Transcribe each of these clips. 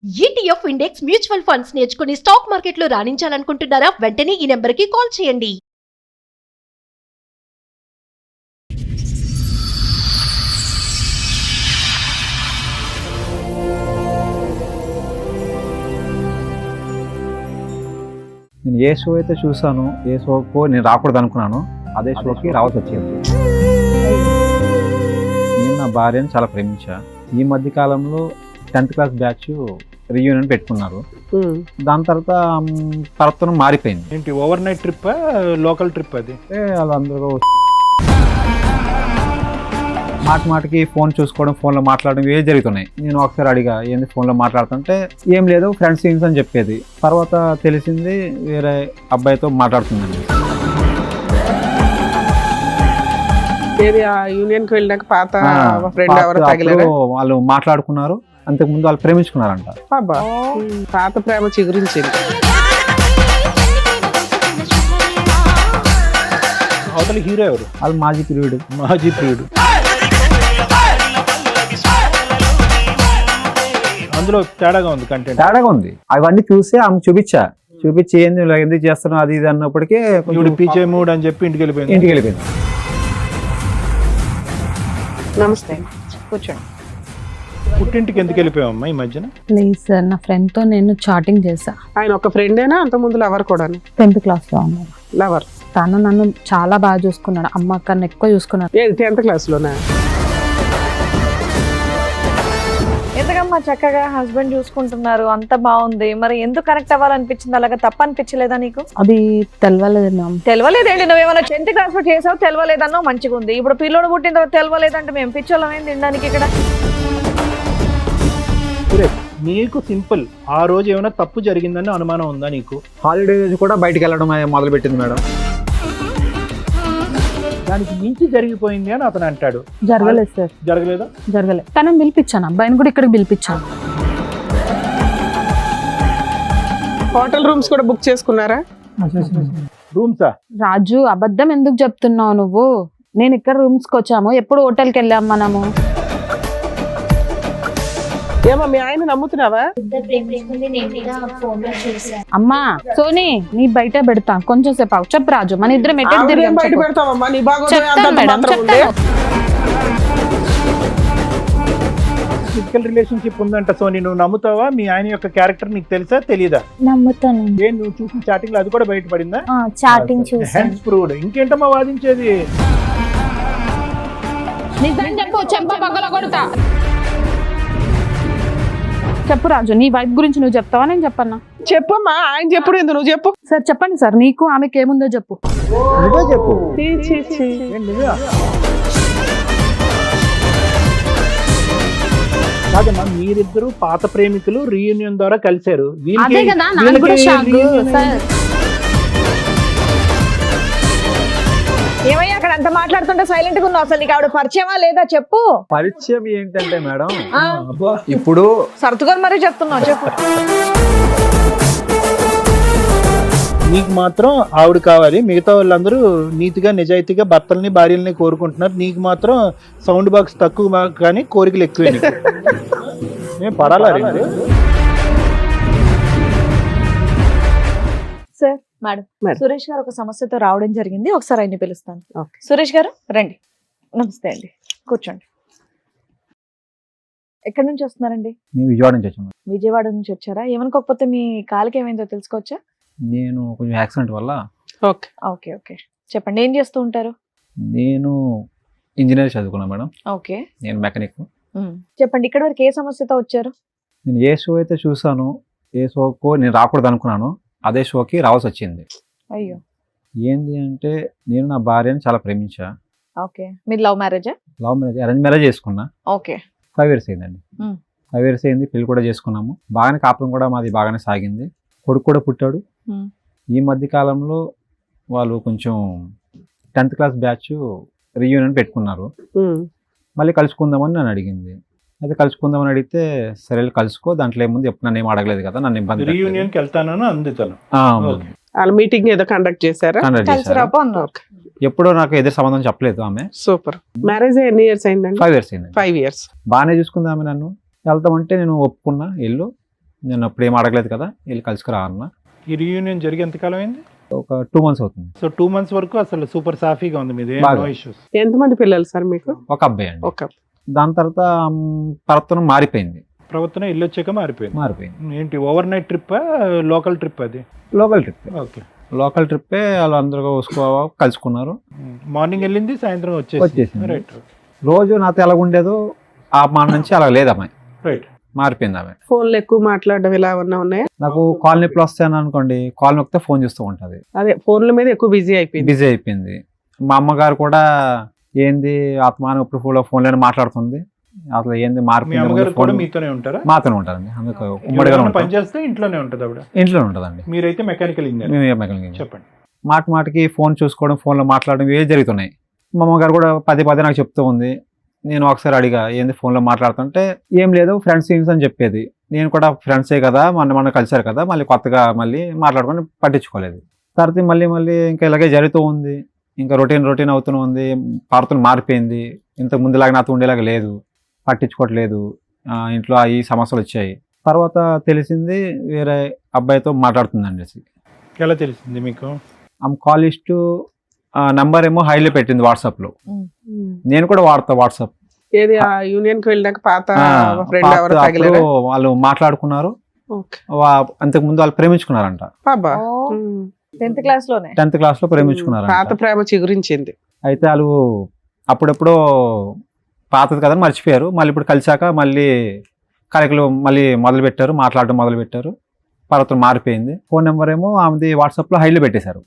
ETF index mutual funds నేర్చుకుని stock మార్కెట్లో రాణించాలనుకుంటున్నారా? వెంటనే ఈ నెంబర్కి కాల్ చేయండి. నేను ఏ షో అయితే చూసానో, ఏ షోకు నేను రాకూడదు అనుకున్నాను, అదే షోకి రావాల్సి వచ్చింది. నేను నా భార్యను చాలా ప్రేమించా. ఈ మధ్య కాలంలో 10th క్లాస్ బ్యాచ్ రీయూనియన్ పెట్టుకున్నారు. దాని తర్వాత ప్రవర్తన మారిపోయింది. ఏంటి overnight trip, local trip? అది వాళ్ళందరూ మాటికి ఫోన్ చూసుకోవడం, ఫోన్లో మాట్లాడడం ఇవే జరుగుతున్నాయి. నేను ఒకసారి అడిగా, ఏంది ఫోన్లో మాట్లాడుతుంటే ఏం లేదు ఫ్రెండ్స్ సీన్స్ అని చెప్పేది. తర్వాత తెలిసింది వేరే అబ్బాయితో మాట్లాడుతుందండి. యూనియన్ కి వెళ్ళినాక పాత ఫ్రెండ్ ఎవరు తగిలారు, వాళ్ళు మాట్లాడుకున్నారు. అంతకు ముందు వాళ్ళు ప్రేమించుకున్నారంట. పాత ప్రేమ చిగురించింది. అవతల హీరో ఎవరు? వాళ్ళు మాజీ ప్రియుడు. అందులో తేడాగా ఉంది, కంటెంట్ తేడాగా ఉంది. అవన్నీ చూసి ఆమె చూపించి ఏంది ఇలా ఎందుకు చేస్తున్నావు అది ఇది అన్నప్పటికీ పీచే మూడ్ అని చెప్పి ఇంటికి వెళ్ళిపోయింది. నమస్తే, కూర్చోండి. పుట్టింటికి ఎందుకు వెళ్ళిపోయామమ్మా ఈ మధ్యన? లేదు సార్, నా ఫ్రెండ్ తో నేను చాటింగ్ చేశా. ఆయన ఒక ఫ్రెండేనా, అంత ముందు లవర్ కూడా? 10th క్లాస్ లో ఉన్నారు. లవర్. తను నన్ను చాలా బాగా చూసుకున్నాడు, అమ్మ కన్నా ఎక్కువ చూసుకున్నాడు. 10th క్లాస్ లోనే? ఎందుకమ్మా చక్కగా హస్బెండ్ చూసుకుంటున్నారు, అంత బాగుంది, మరి ఎందుకు కనెక్ట్ అవ్వాలనిపించింది? అలాగా తప్ప అనిపించలేదా నీకు? అది తెలవలేదు. తెలవలేదేంటి? నువ్వేమన్నా 10th క్లాస్ లో చేసావు, తెలవలేదన్నో మంచిగా ఉంది. ఇప్పుడు పిల్లోడు పుట్టిన తర్వాత తెలవలేదంటే మేము పిచ్చోళ్ళం ఏం తినడానికి ఇక్కడ? నీకు సింపుల్, ఆ రోజు ఏమైనా తప్పు జరిగిందని అనుమానం ఉందా నీకు? హాలిడేస్ కూడా బయటకు వెళ్ళడం మొదలు పెట్టింది మేడం. దానికి మించి జరిగిపోయింది అని అతను అంటాడు. జరగలేదు సార్. జరగలేదా? జరగలేదు. తనని పిలిపించాను, అబ్బాయిని కూడా ఇక్కడికి పిలిపించాను. హోటల్ రూమ్స్ కూడా బుక్ చేసుకున్నారా? రూమ్సా? రాజు, అబద్ధం ఎందుకు చెప్తున్నావు నువ్వు? నేను ఇక్కడ రూమ్స్ కి వచ్చాము, ఎప్పుడు హోటల్కి వెళ్ళాము మనము. ఏమో మీ ఆయన నమ్ముతున్నావా? అమ్మా సోనీ, నీ బయట పెడతా కొంచెం సేపు ఆగు. చెప్పు రాజు, మన ఇద్దరం ఎక్కడ బయట పెడతావమ్మా? నీ ఫిజికల్ రిలేషన్షిప్ ఉందంట సోనీ, నువ్వు నమ్ముతావా? మీ ఆయన యొక్క క్యారెక్టర్ నీకు తెలుసా తెలీదా? నమ్ముతాను. ఏం నువ్వు చూసిన చాటింగ్ లో అది కూడా బయటపడిందా? చాటింగ్ చూసి హెన్స్ ప్రూవ్డ్. ఇంకేంటమ్మా వాదించేది? నిజం చెప్పు, చెంప పగల కొడతా. చెప్పు రాజు, నీ వైఫ్ గురించి నువ్వు చెప్తావా నేను చెప్పన్నా? చెప్పమ్మా, ఆయన చెప్పుడు ఎందుకు, నువ్వు చెప్పు. సార్ చెప్పండి సార్, నీకు ఆమెకి ఏముందో చెప్పు. నువ్వే చెప్పు. కాదమ్మా, మీరిద్దరు పాత ప్రేమికులు రీయూనియన్ ద్వారా కలిశారు. అదే కదా నాకు కూడా షాక్ సార్. ఏమయ్యా అక్కడ అంత మాట్లాడుతుంటే సైలెంట్ గా ఉన్నావు? అసలు నీకు ఆవిడ పరిచయమా లేదా చెప్పు. పరిచయం ఏంటంటే మేడం, ఇప్పుడు సర్దుగా మరీ చెప్తున్నావు, చెప్పు. నీకు మాత్రం ఆవిడ కావాలి, మిగతా వాళ్ళందరూ నీతిగా నిజాయితీగా భర్తల్ని భార్యల్ని కోరుకుంటున్నారు. నీకు మాత్రం సౌండ్ బాక్స్ తక్కువ కానీ కోరికలు ఎక్కువ. నేను పడాలా? సార్, మేడం, సురేష్ గారు ఒక సమస్యతో రావడం జరిగింది, ఒకసారి ఆయన్ని పిలుస్తాను. సురేష్ గారు రండి. నమస్తే అండి, కూర్చోండి. ఎక్కడి నుంచి వస్తున్నారండి? విజయవాడ నుంచి వచ్చాను. విజయవాడ నుంచి వచ్చారా? ఏమనుకోకపోతే మీ కాలుకి ఏమైందో తెలుసుకోవచ్చా? నేను కొంచెం యాక్సిడెంట్ వల్ల. ఓకే ఓకే ఓకే, చెప్పండి. ఏం చేస్తూ ఉంటారు? నేను ఇంజనీర్ చదువుకున్నా మేడం. ఓకే. నేను మెకానిక్. చెప్పండి, ఇక్కడ వరకు ఏ సమస్యతో వచ్చారు? నేను ఏ షో అయితే చూసానో, ఏ షోకు నేను రాకూడదు అనుకున్నాను, అదే షోకి రావాల్సి వచ్చింది. అయ్యో. ఏంది అంటే, నేను నా భార్యను చాలా ప్రేమించా. ఓకే. మీరు లవ్ మ్యారేజా? లవ్ మ్యారేజ్, అరేంజ్ మ్యారేజ్ చేసుకున్నా. ఓకే. 5 years అయిందండి. 5 years అయింది, పెళ్లి కూడా చేసుకున్నాము. బాగానే కాపురం కూడా మాది బాగానే సాగింది. కొడుకు కూడా పుట్టాడు. ఈ మధ్య కాలంలో వాళ్ళు కొంచెం 10th క్లాస్ బ్యాచ్ రీయూనియన్ పెట్టుకున్నారు. మళ్ళీ కలుసుకుందామని నన్ను అడిగింది. అయితే కలుసుకుందామని అడిగితే, సరే కలుసుకో, దాంట్లో ఏముంది, ఎప్పుడు నన్ను ఏం అడగలేదు కదా, నన్ను ఇబ్బంది. రీయూనియన్కి వెళ్తానని అందుతాను. వాళ్ళ మీటింగ్ ఏదో కండక్ట్ చేశారా? ఎప్పుడో నాకు ఎదురు సంబంధం చెప్పలేదు ఆమె. సూపర్. మ్యారేజ్ ఎన్ని ఇయర్స్ అయిందండి? 5 years అయింది. 5 years. బాగానే చూసుకుంది ఆమె నన్ను. వెళ్తామంటే నేను ఒప్పుకున్నా, వెళ్ళు నేను అప్పుడు ఏం అడగలేదు కదా, వెళ్ళి కలుసుకురా అన్న. ఈ రీయూనియన్ జరిగి ఎంతకాలం అయింది? ఒక 2 months అవుతుంది. సో 2 months వరకు అసలు సూపర్ సాఫీగా ఉంది మీది, బాగా. No issues. ఎంతమంది పిల్లలు సార్ మీకు? ఒక అబ్బాయి అండి. ఒక దాని తర్వాత ప్రవర్తన మారిపోయింది. ప్రవర్తన ఇల్లు వచ్చాక మారిపోయింది. ఏంటి overnight trip, local trip? అది లోకల్ ట్రిప్. ఓకే, లోకల్ ట్రిప్పే. వాళ్ళు అందరూ కలుసుకున్నారు. మార్నింగ్ వెళ్ళింది, సాయంత్రం వచ్చేసింది. రైట్ రోజు నాతో ఎలా ఉండేదో ఆ మాట నుంచి అలా లేదు అమ్మాయి, రైట్. మారిపోయింది ఆమె. ఫోన్లు ఎక్కువ మాట్లాడడం ఇలా ఏమన్నా ఉన్నాయా? నాకు కాల్ నొప్పులు వస్తాయని అనుకోండి, కాల్ నొక్కితే ఫోన్ చూస్తూ ఉంటుంది. అదే ఫోన్ల మీద ఎక్కువ బిజీ అయిపోయింది. బిజీ అయిపోయింది. మా అమ్మగారు కూడా ఏంది ఆత్మానం ఇప్పుడు ఫోన్లోనే మాట్లాడుతుంది, అసలు ఏంది మీ అమ్మగారు కూడా మారిపోయింది. మీతోనే ఉంటారా? మాతోనే ఉంటారండి. అందుకు ఉమ్మడిగా ఎవరైనా ఉంటాం. పని చేస్తే ఇంట్లోనే ఉంటుంది ఆవిడ? ఇంట్లో ఉంటుందండి. మీరైతే మెకానికల్ ఇంజనీర్. మేము మెకానికల్. చెప్పండి. మాటికి ఫోన్ చూసుకోవడం, ఫోన్లో మాట్లాడడం ఇవే జరుగుతున్నాయి. మా అమ్మగారు కూడా పదే నాకు చెప్తూ ఉంది. నేను ఒకసారి అడిగా, ఏంది ఫోన్లో మాట్లాడుతుంటే ఏం లేదు ఫ్రెండ్స్ అని చెప్పేది. నేను కూడా ఫ్రెండ్సే కదా, మొన్న కలిసారు కదా, మళ్ళీ కొత్తగా మళ్ళీ మాట్లాడుకొని పట్టించుకోలేదు. తర్వాత మళ్ళీ ఇంకా ఇలాగే జరుగుతూ ఉంది. ఇంకా రొటీన్ అవుతూనే ఉంది. పార్తలు మారిపోయింది. ఇంతకు ముందులాగా నాతో ఉండేలాగా లేదు, పట్టించుకోవట్లేదు. ఇంట్లో ఈ సమస్యలు వచ్చాయి. తర్వాత తెలిసింది వేరే అబ్బాయితో మాట్లాడుతుందండి. ఎలా తెలిసింది మీకు? ఆమె కాల్ లిస్ట్ నంబర్ ఏమో హైలో పెట్టింది వాట్సాప్లో. నేను కూడా వాడతా వాట్సాప్. ఏది ఆ యూనియన్ కి వెళ్ళినాక పాత ఫ్రెండ్ ఎవరు తగిలారా? వాళ్ళు మాట్లాడుకున్నారు. ఓకే. అంతకు ముందు వాళ్ళు ప్రేమించుకున్నారంట. అబ్బా. 10th class లోనే 10th class లో ప్రేమించుకున్నారంట. పాత ప్రేమ చిగురించింది. అయితే వాళ్ళు అప్పుడెప్పుడో పాతది కదా మర్చిపోయారు. మళ్ళీ ఇప్పుడు కలిసాక మళ్ళీ కలెక్లు మళ్ళీ మాట్లాడడం మొదలు పెట్టారు. పర్వతం మారిపోయింది. ఫోన్ నెంబర్ ఏమో ఆమెది వాట్సాప్లో హైలో పెట్టేశారు.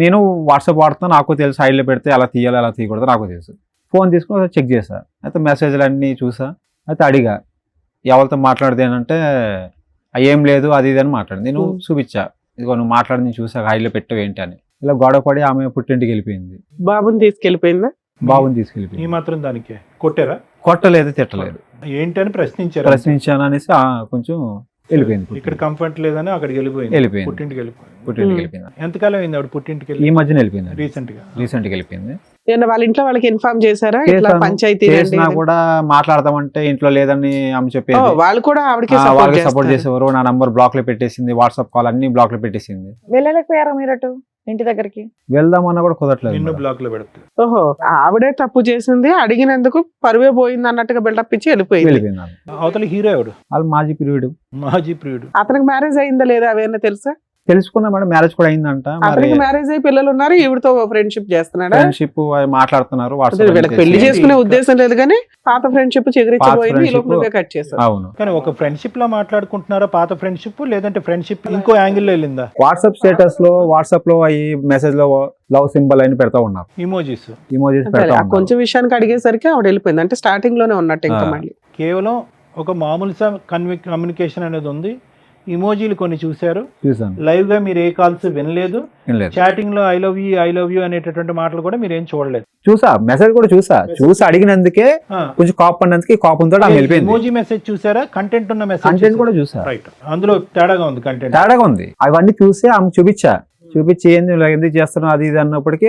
నేను వాట్సాప్ వాడుతున్నా, నాకు తెలుసు హైలో పెడితే ఎలా తీయాలి ఎలా తీయకూడదు నాకు తెలుసు. ఫోన్ తీసుకుని చెక్ చేశా. అయితే మెసేజ్లు అన్నీ చూసా. అయితే అడిగా ఎవరితో మాట్లాడితే అంటే ఏం లేదు అది ఇది అని మాట్లాడింది. నేను చూపించా, ఇదిగో నువ్వు మాట్లాడి నేను చూసా హైలో పెట్టావు ఏంటి అని. ఇలా గొడవ పడి ఆమె పుట్టింటికి వెళ్ళిపోయింది. బాబుని తీసుకెళ్ళిపోయిందా? బాబుని తీసుకెళ్ళిపోయింది. ఈ మాత్రం దానికి కొట్టారా? కొట్టలేదు, తిట్టలేదు. ఏంటి అని ప్రశ్నించాను అనేసి కొంచెం వెళ్ళిపోయింది. ఇక్కడ కంఫర్ట్ లేదని అక్కడికి వెళ్ళిపోయింది. పుట్టింటికి వెళ్ళిపోయింది. ఎంతకాలం అయింది ఆవిడ పుట్టింటికి ఈ మధ్యన వెళ్ళిపోయింది. రీసెంట్ గా వెళ్ళిపోయింది. ఏమన్నా వాళ్ళ ఇంట్లో వాళ్ళకి ఇన్ఫార్మ్ చేశారా? ఇట్లా పంచాయతీ చేసినా కూడా మాట్లాడదామంటే ఇంట్లో లేదని ఆమె చెప్పేది. వాళ్ళు కూడా ఆవిడకి వాళ్ళకి సపోర్ట్ చేసేవారు. నా నంబర్ బ్లాక్ లో పెట్టేసింది, వాట్సాప్ కాల్ అన్ని బ్లాక్ లో పెట్టేసింది. వెళ్ళలేకపోయారా మీరు అటు ఇంటి దగ్గరికి? వెళ్దామన్నా కూడా కుదరట్లేదు. నిన్ను బ్లాక్ లో పెడతా. ఓహో, ఆవిడే తప్పు చేసింది, అడిగినందుకు పరువే పోయింది అన్నట్టుగా బిల్డప్ ఇచ్చి వెళ్ళిపోయింది. అవతల హీరో ఎవడు? వాళ్ళు మాజీ ప్రియుడు. అతనికి మ్యారేజ్ అయిందా లేదా అవేనా తెలుసా? తెలుసుకున్నా మేడం, మ్యారేజ్ కూడా అయిందంట. అతనికి మ్యారేజ్ అయ్యి పిల్లలు ఉన్నారు, ఈవిడతో ఫ్రెండ్షిప్ చేస్తున్నాడా? ఫ్రెండ్షిప్ మాట్లాడుతున్నారు. పెళ్లి చేసుకునే ఉద్దేశం లేదు కానీ పాత ఫ్రెండ్షిప్ చిగురించిపోయింది, ఈ లోపు నువ్వే కట్ చేసావు. అవును. కానీ ఒక ఫ్రెండ్షిప్ లో మాట్లాడుకుంటున్నారా పాత ఫ్రెండ్షిప్, లేదంటే ఫ్రెండ్షిప్ ఇంకో యాంగిల్ లో వెళ్ళిందా? వాట్సాప్ స్టేటస్ లో వాట్సాప్ లో ఈ మెసేజ్ లో లవ్ సింబల్ అని పెడతా ఉన్నారు. ఇమోజీస్ పెడతా కొంచెం విషయానికి అడిగేసరికి ఆవిడ వెళ్ళిపోయింది. అంటే స్టార్టింగ్ లోనే ఉన్నట్టు ఇంకా మళ్ళీ కేవలం ఒక మామూలు కమ్యూనికేషన్ అనేది ఉంది. ఇమోజీలు కొన్ని చూశారు, లైవ్ గా మీరు ఏ కాల్స్ వినలేదు. చాటింగ్ లో ఐ లవ్ యూ అనేటటువంటి మాటలు కూడా మీరు ఏం చూడలేదు. చూసా, మెసేజ్ కూడా చూసి అడిగినందుకే కొంచెం కోపంతో ఇమోజీ మెసేజ్ చూసారా? కంటెంట్ ఉన్న మెసేజ్ కూడా చూసా. రైట్, అందులో తేడాగా ఉంది. అవన్నీ చూసి ఆమె చూపించి ఎందుకు చేస్తున్నావు అది ఇది అన్నప్పటికీ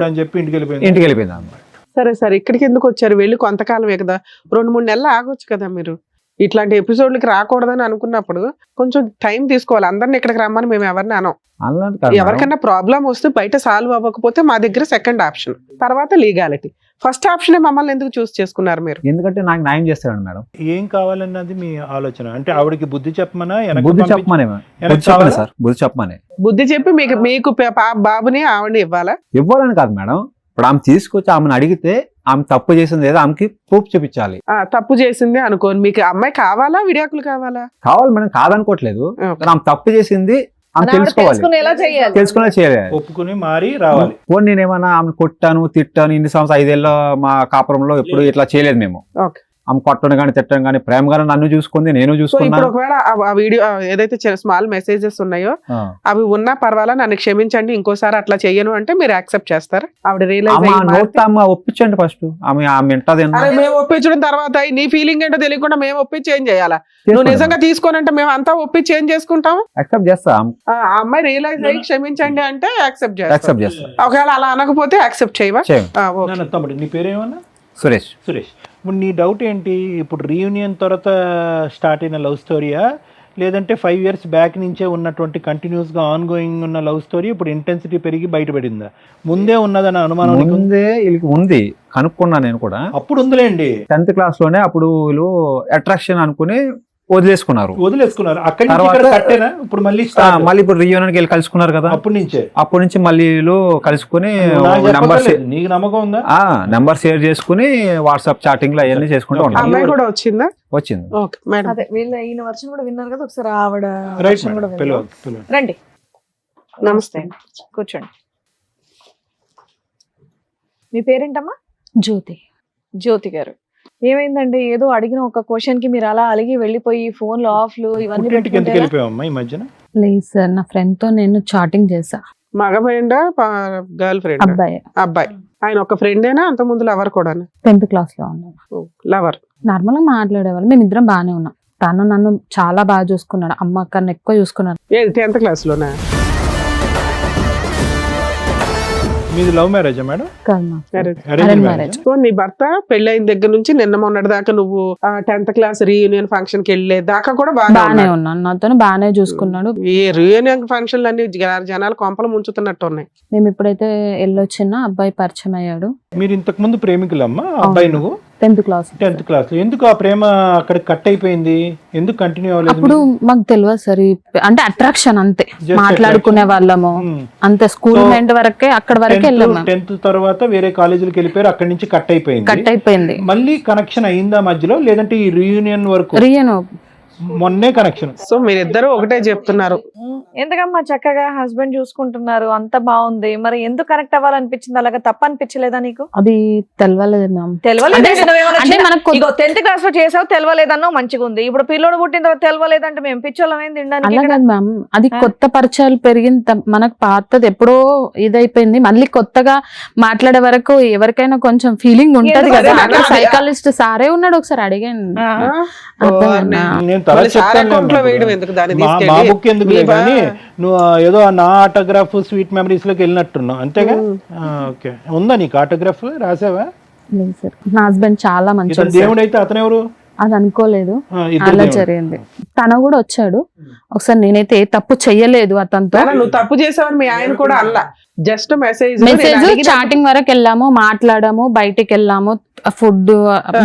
అని చెప్పి ఇంటికి వెళ్ళిపోయింది. సరే ఇక్కడికి ఎందుకు వచ్చారు? వెళ్ళి కొంతకాలమే కదా, 2-3 నెలలు ఆగొచ్చు కదా. మీరు ఇట్లాంటి ఎపిసోడ్లకి రాకూడదని అనుకున్నప్పుడు కొంచెం టైం తీసుకోవాలి. అందరిని ఇక్కడికి రమ్మని మేము ఎవరిని అనం. ఎవరికైనా ప్రాబ్లం వస్తే బయట సాల్వ్ అవ్వకపోతే మా దగ్గర సెకండ్ ఆప్షన్, తర్వాత లీగాలిటీ. ఫస్ట్ ఆప్షన్ మమ్మల్ని ఎందుకు చూస్ చేసుకున్నారు మీరు? ఎందుకంటే నాకు న్యాయం చేస్తాడు మేడం. ఏం కావాలన్నది మీ ఆలోచన. అంటే ఆవిడకి బుద్ధి చెప్పమనే బుద్ధి చెప్పి మీకు బాబుని ఆవిడని ఇవ్వాలని కాదు మేడం. ఇప్పుడు ఆమె తీసుకొచ్చి ఆమెను అడిగితే ఆమె తప్పు చేసింది ఏదో ఆమెకి ప్రూఫ్ చూపించాలి. తప్పు చేసింది అనుకోని మీకు అమ్మాయి కావాలా, విడాకులు కావాలా? కావాలి మేడం, కాదనుకోవట్లేదు. ఆమె తప్పు చేసింది ఆమె తెలుసుకునే చేయాలి, ఒప్పుకుని మారి రావాలి. నేనేమన్నా ఆమె కొట్టాను తిట్టాను ఇన్ని సంవత్సరాలు 5 ఏళ్ళ మా కాపురంలో ఎప్పుడు ఇట్లా చేయలేదు మేము. ఆమె కొట్టడం కానీ తిట్టడం కానీ ప్రేమగానే నన్ను చూసుకుంది, నేను చూసుకున్నా. ఒకవేళ ఆ వీడియో ఏదైతే స్మాల్ మెసేజెస్ ఉన్నాయో అవి ఉన్నా పర్వాలా, నన్ను క్షమించండి, ఇంకోసారి అట్లా చెయ్యను అంటే మీరు యాక్సెప్ట్ చేస్తారా? ఆవిడ ఒప్పించండి ఫస్ట్. మేము ఒప్పించడం తర్వాత నీ ఫీలింగ్ ఏంటో తెలియకుండా మేము ఒప్పించి ఏం చేయాలా? నువ్వు నిజంగా తీసుకోనంటే మేము అంతా ఒప్పించి ఏం చేసుకుంటాం? యాక్సెప్ట్ చేస్తాం. ఆ అమ్మాయి రియలైజ్ అయ్యి క్షమించండి అంటే యాక్సెప్ట్ చేస్తాం. చేస్తాం. ఒకవేళ అలా అనకపోతే యాక్సెప్ట్ చేయవా? తమ్ముడు నీ పేరేమన్నా? సురేష్. ఇప్పుడు నీ డౌట్ ఏంటి, ఇప్పుడు రీయూనియన్ తర్వాత స్టార్ట్ అయిన లవ్ స్టోరీయా, లేదంటే 5 years బ్యాక్ నుంచే ఉన్నటువంటి కంటిన్యూస్గా ఆన్ గోయింగ్ ఉన్న లవ్ స్టోరీ ఇప్పుడు ఇంటెన్సిటీ పెరిగి బయటపడిందా? ముందే ఉన్నదని అనుమానం నీకు ఉందా? ముందే వీళ్ళకి ఉంది, కనుక్కున్నా నేను కూడా. అప్పుడు ఉందిలేండి, 10th class లోనే. అప్పుడు వీళ్ళు అట్రాక్షన్ అనుకుని వదిలేసుకున్నారు. అక్కడి నుంచి తర్వాత- ఇక్కడ కట్టేనా ఇప్పుడు మళ్ళీ start? మళ్ళీ ఇప్పుడు రీయూనియన్కి వెళ్ళి కలుసుకున్నారు కదా, అప్పటి నుంచే అప్పటి నుంచి మళ్ళీ వీళ్ళు కలుసుకుని నాకు నంబర్ చెప్పక్కర్లేదు. నీకు నమ్మకం ఉందా? నెంబర్ షేర్ చేసుకుని వాట్సాప్ చాటింగ్ లో అవన్నీ చేసుకుంటూ Okay. ఉంటారు. అమ్మాయి కూడా వచ్చిందా? వచ్చింది. Okay madam. అదే వీళ్ళ ఈయన వర్షన్ కూడా విన్నారు కదా, ఒకసారి ఆవిడ రైట్ version కూడా మేడం, విందాం. పిలవండి. రండి, నమస్తే. కూర్చోండి. మీ పేరేంటమ్మా? జ్యోతి. జ్యోతి గారు, ఏమైందండి? ఏదో అడిగిన ఒక క్వశ్చన్ కి మీరు అలా అలిగి వెళ్ళిపోయి ఫోన్లు ఆఫ్లు ఇవన్నీ పుట్టింటికి ఎందుకు పెట్టుకుంటే ఎలా? వెళ్ళిపోయావమ్మా ఈ మధ్యన? లేదు సార్, నా ఫ్రెండ్ తో నేను చాటింగ్ చేసా. మగ గర్ల్ ఫ్రెండ్? అబ్బాయి. అబ్బాయి. ఆయన ఒక ఫ్రెండేనా అంత ముందు లవర్ కూడా? 10th class లో ఉన్నాను. లవర్. నార్మల్ గా మాట్లాడేవాళ్ళు, మేమిద్దరం బాగానే ఉన్నాం. తను నన్ను చాలా బాగా చూసుకున్నాడు, అమ్మ కన్నా ఎక్కువ చూసుకున్నాడు. 10th class లోనే? మీది లవ్ మ్యారేజా మేడం? కాదు మా Marriage. Arranged marriage. marriage? So నీ భర్త పెళ్ళైన దగ్గర నుంచి నిన్న మొన్నటి దాకా నువ్వు 10th class రీయూనియన్ ఫంక్షన్ కి వెళ్ళే దాకా కూడా బాగానే బాగా ఉన్నాను, నాతో బాగానే చూసుకున్నాడు. ఈ రీయూనియన్ ఫంక్షన్లు అన్ని జనాలు కొంపలు ముంచుతున్నట్టు ఉన్నాయి. మేము ఎప్పుడైతే వెళ్ళొచ్చినా అబ్బాయి పరిచయం అయ్యాడు. మీరు ఇంతకు ముందు ప్రేమికులమ్మా అబ్బాయి నువ్వు? 10th class. 10th class లో. ఎందుకు ఆ ప్రేమ అక్కడ కట్ అయిపోయింది, ఎందుకు కంటిన్యూ అవ్వలేదు? అప్పుడు మాకు తెలియదు సార్, అంటే అట్రాక్షన్ అంతే, Just మాట్లాడుకునే వాళ్ళము అంతే. స్కూల్ మెంట్ వరకే, అక్కడ వరకే వెళ్ళాము. 10th తర్వాత వేరే కాలేజీలకు వెళ్ళిపోయారు, అక్కడి నుంచి కట్ అయిపోయింది. కట్ అయిపోయింది. మళ్ళీ కనెక్షన్ అయిందా మధ్యలో, లేదంటే ఈ రీయూనియన్ వరకు రియన్ మొన్నే కనెక్షన్? సో మీరిద్దరు ఒకటే చెప్తున్నారు. ఎందుకమ్మా చక్కగా హస్బెండ్ చూసుకుంటున్నారు, అంత బాగుంది, మరి ఎందుకు కనెక్ట్ అవ్వాలనిపించింది? అలాగా తప్ప అనిపించలేదా నీకు? అది తెలవలేదు మ్యామ్. అంటే మనకు 10th class లో చేసావు, తెలవలేదన్నావు, మంచిగా ఉంది. ఇప్పుడు పిల్లోడు పుట్టిన తర్వాత తెలవలేదంటే మేము పిచ్చోళ్ళం ఏం తినడానికి అలా ఇక్కడ? కాదు మ్యామ్, అది కొత్త పరిచయాలు పెరిగిన మనకు పాతది ఎప్పుడో ఇదైపోయింది. మళ్ళీ కొత్తగా మాట్లాడే వరకు ఎవరికైనా కొంచెం ఫీలింగ్ ఉంటది కదా. ఎందుకు అక్కడ అదే? సైకాలజిస్ట్ సారే ఉన్నాడు, ఒకసారి అడిగాను. ఆ. అర్థమైందా? నేను తర్వాత మళ్ళీ సార్ చెప్తాను అకౌంట్ లో నేను. వేయడం ఎందుకు దాన్ని మా తీసుకెళ్ళి? బుక్ ఎందుకు మీ కానీ నువ్వు ఏదో నా ఆటోగ్రాఫ్ స్వీట్ మెమరీస్ లోకి వెళ్ళినట్టున్నావు అంతేగా? ఓకే, ఉందా నీకు ఆటోగ్రాఫ్? రాసావా? లేదు సార్, నా హస్బెండ్ చాలా ఇతను మంచి దేవుడు అయితే అతను ఎవరు? అది అనుకోలేదు, ఇద్దరు అలా దేవుడు. జరిగింది. తన కూడా వచ్చాడు ఒకసారి. నేనైతే ఏ తప్పు చెయ్యలేదు అతనితో. నాన్న, నువ్వు తప్పు చేసావని మీ ఆయన కూడా అల్లా, జస్ట్ మెసేజ్ చాటింగ్ వరకు వెళ్ళాము, మాట్లాడాము, బయటికి వెళ్ళాము, ఫుడ్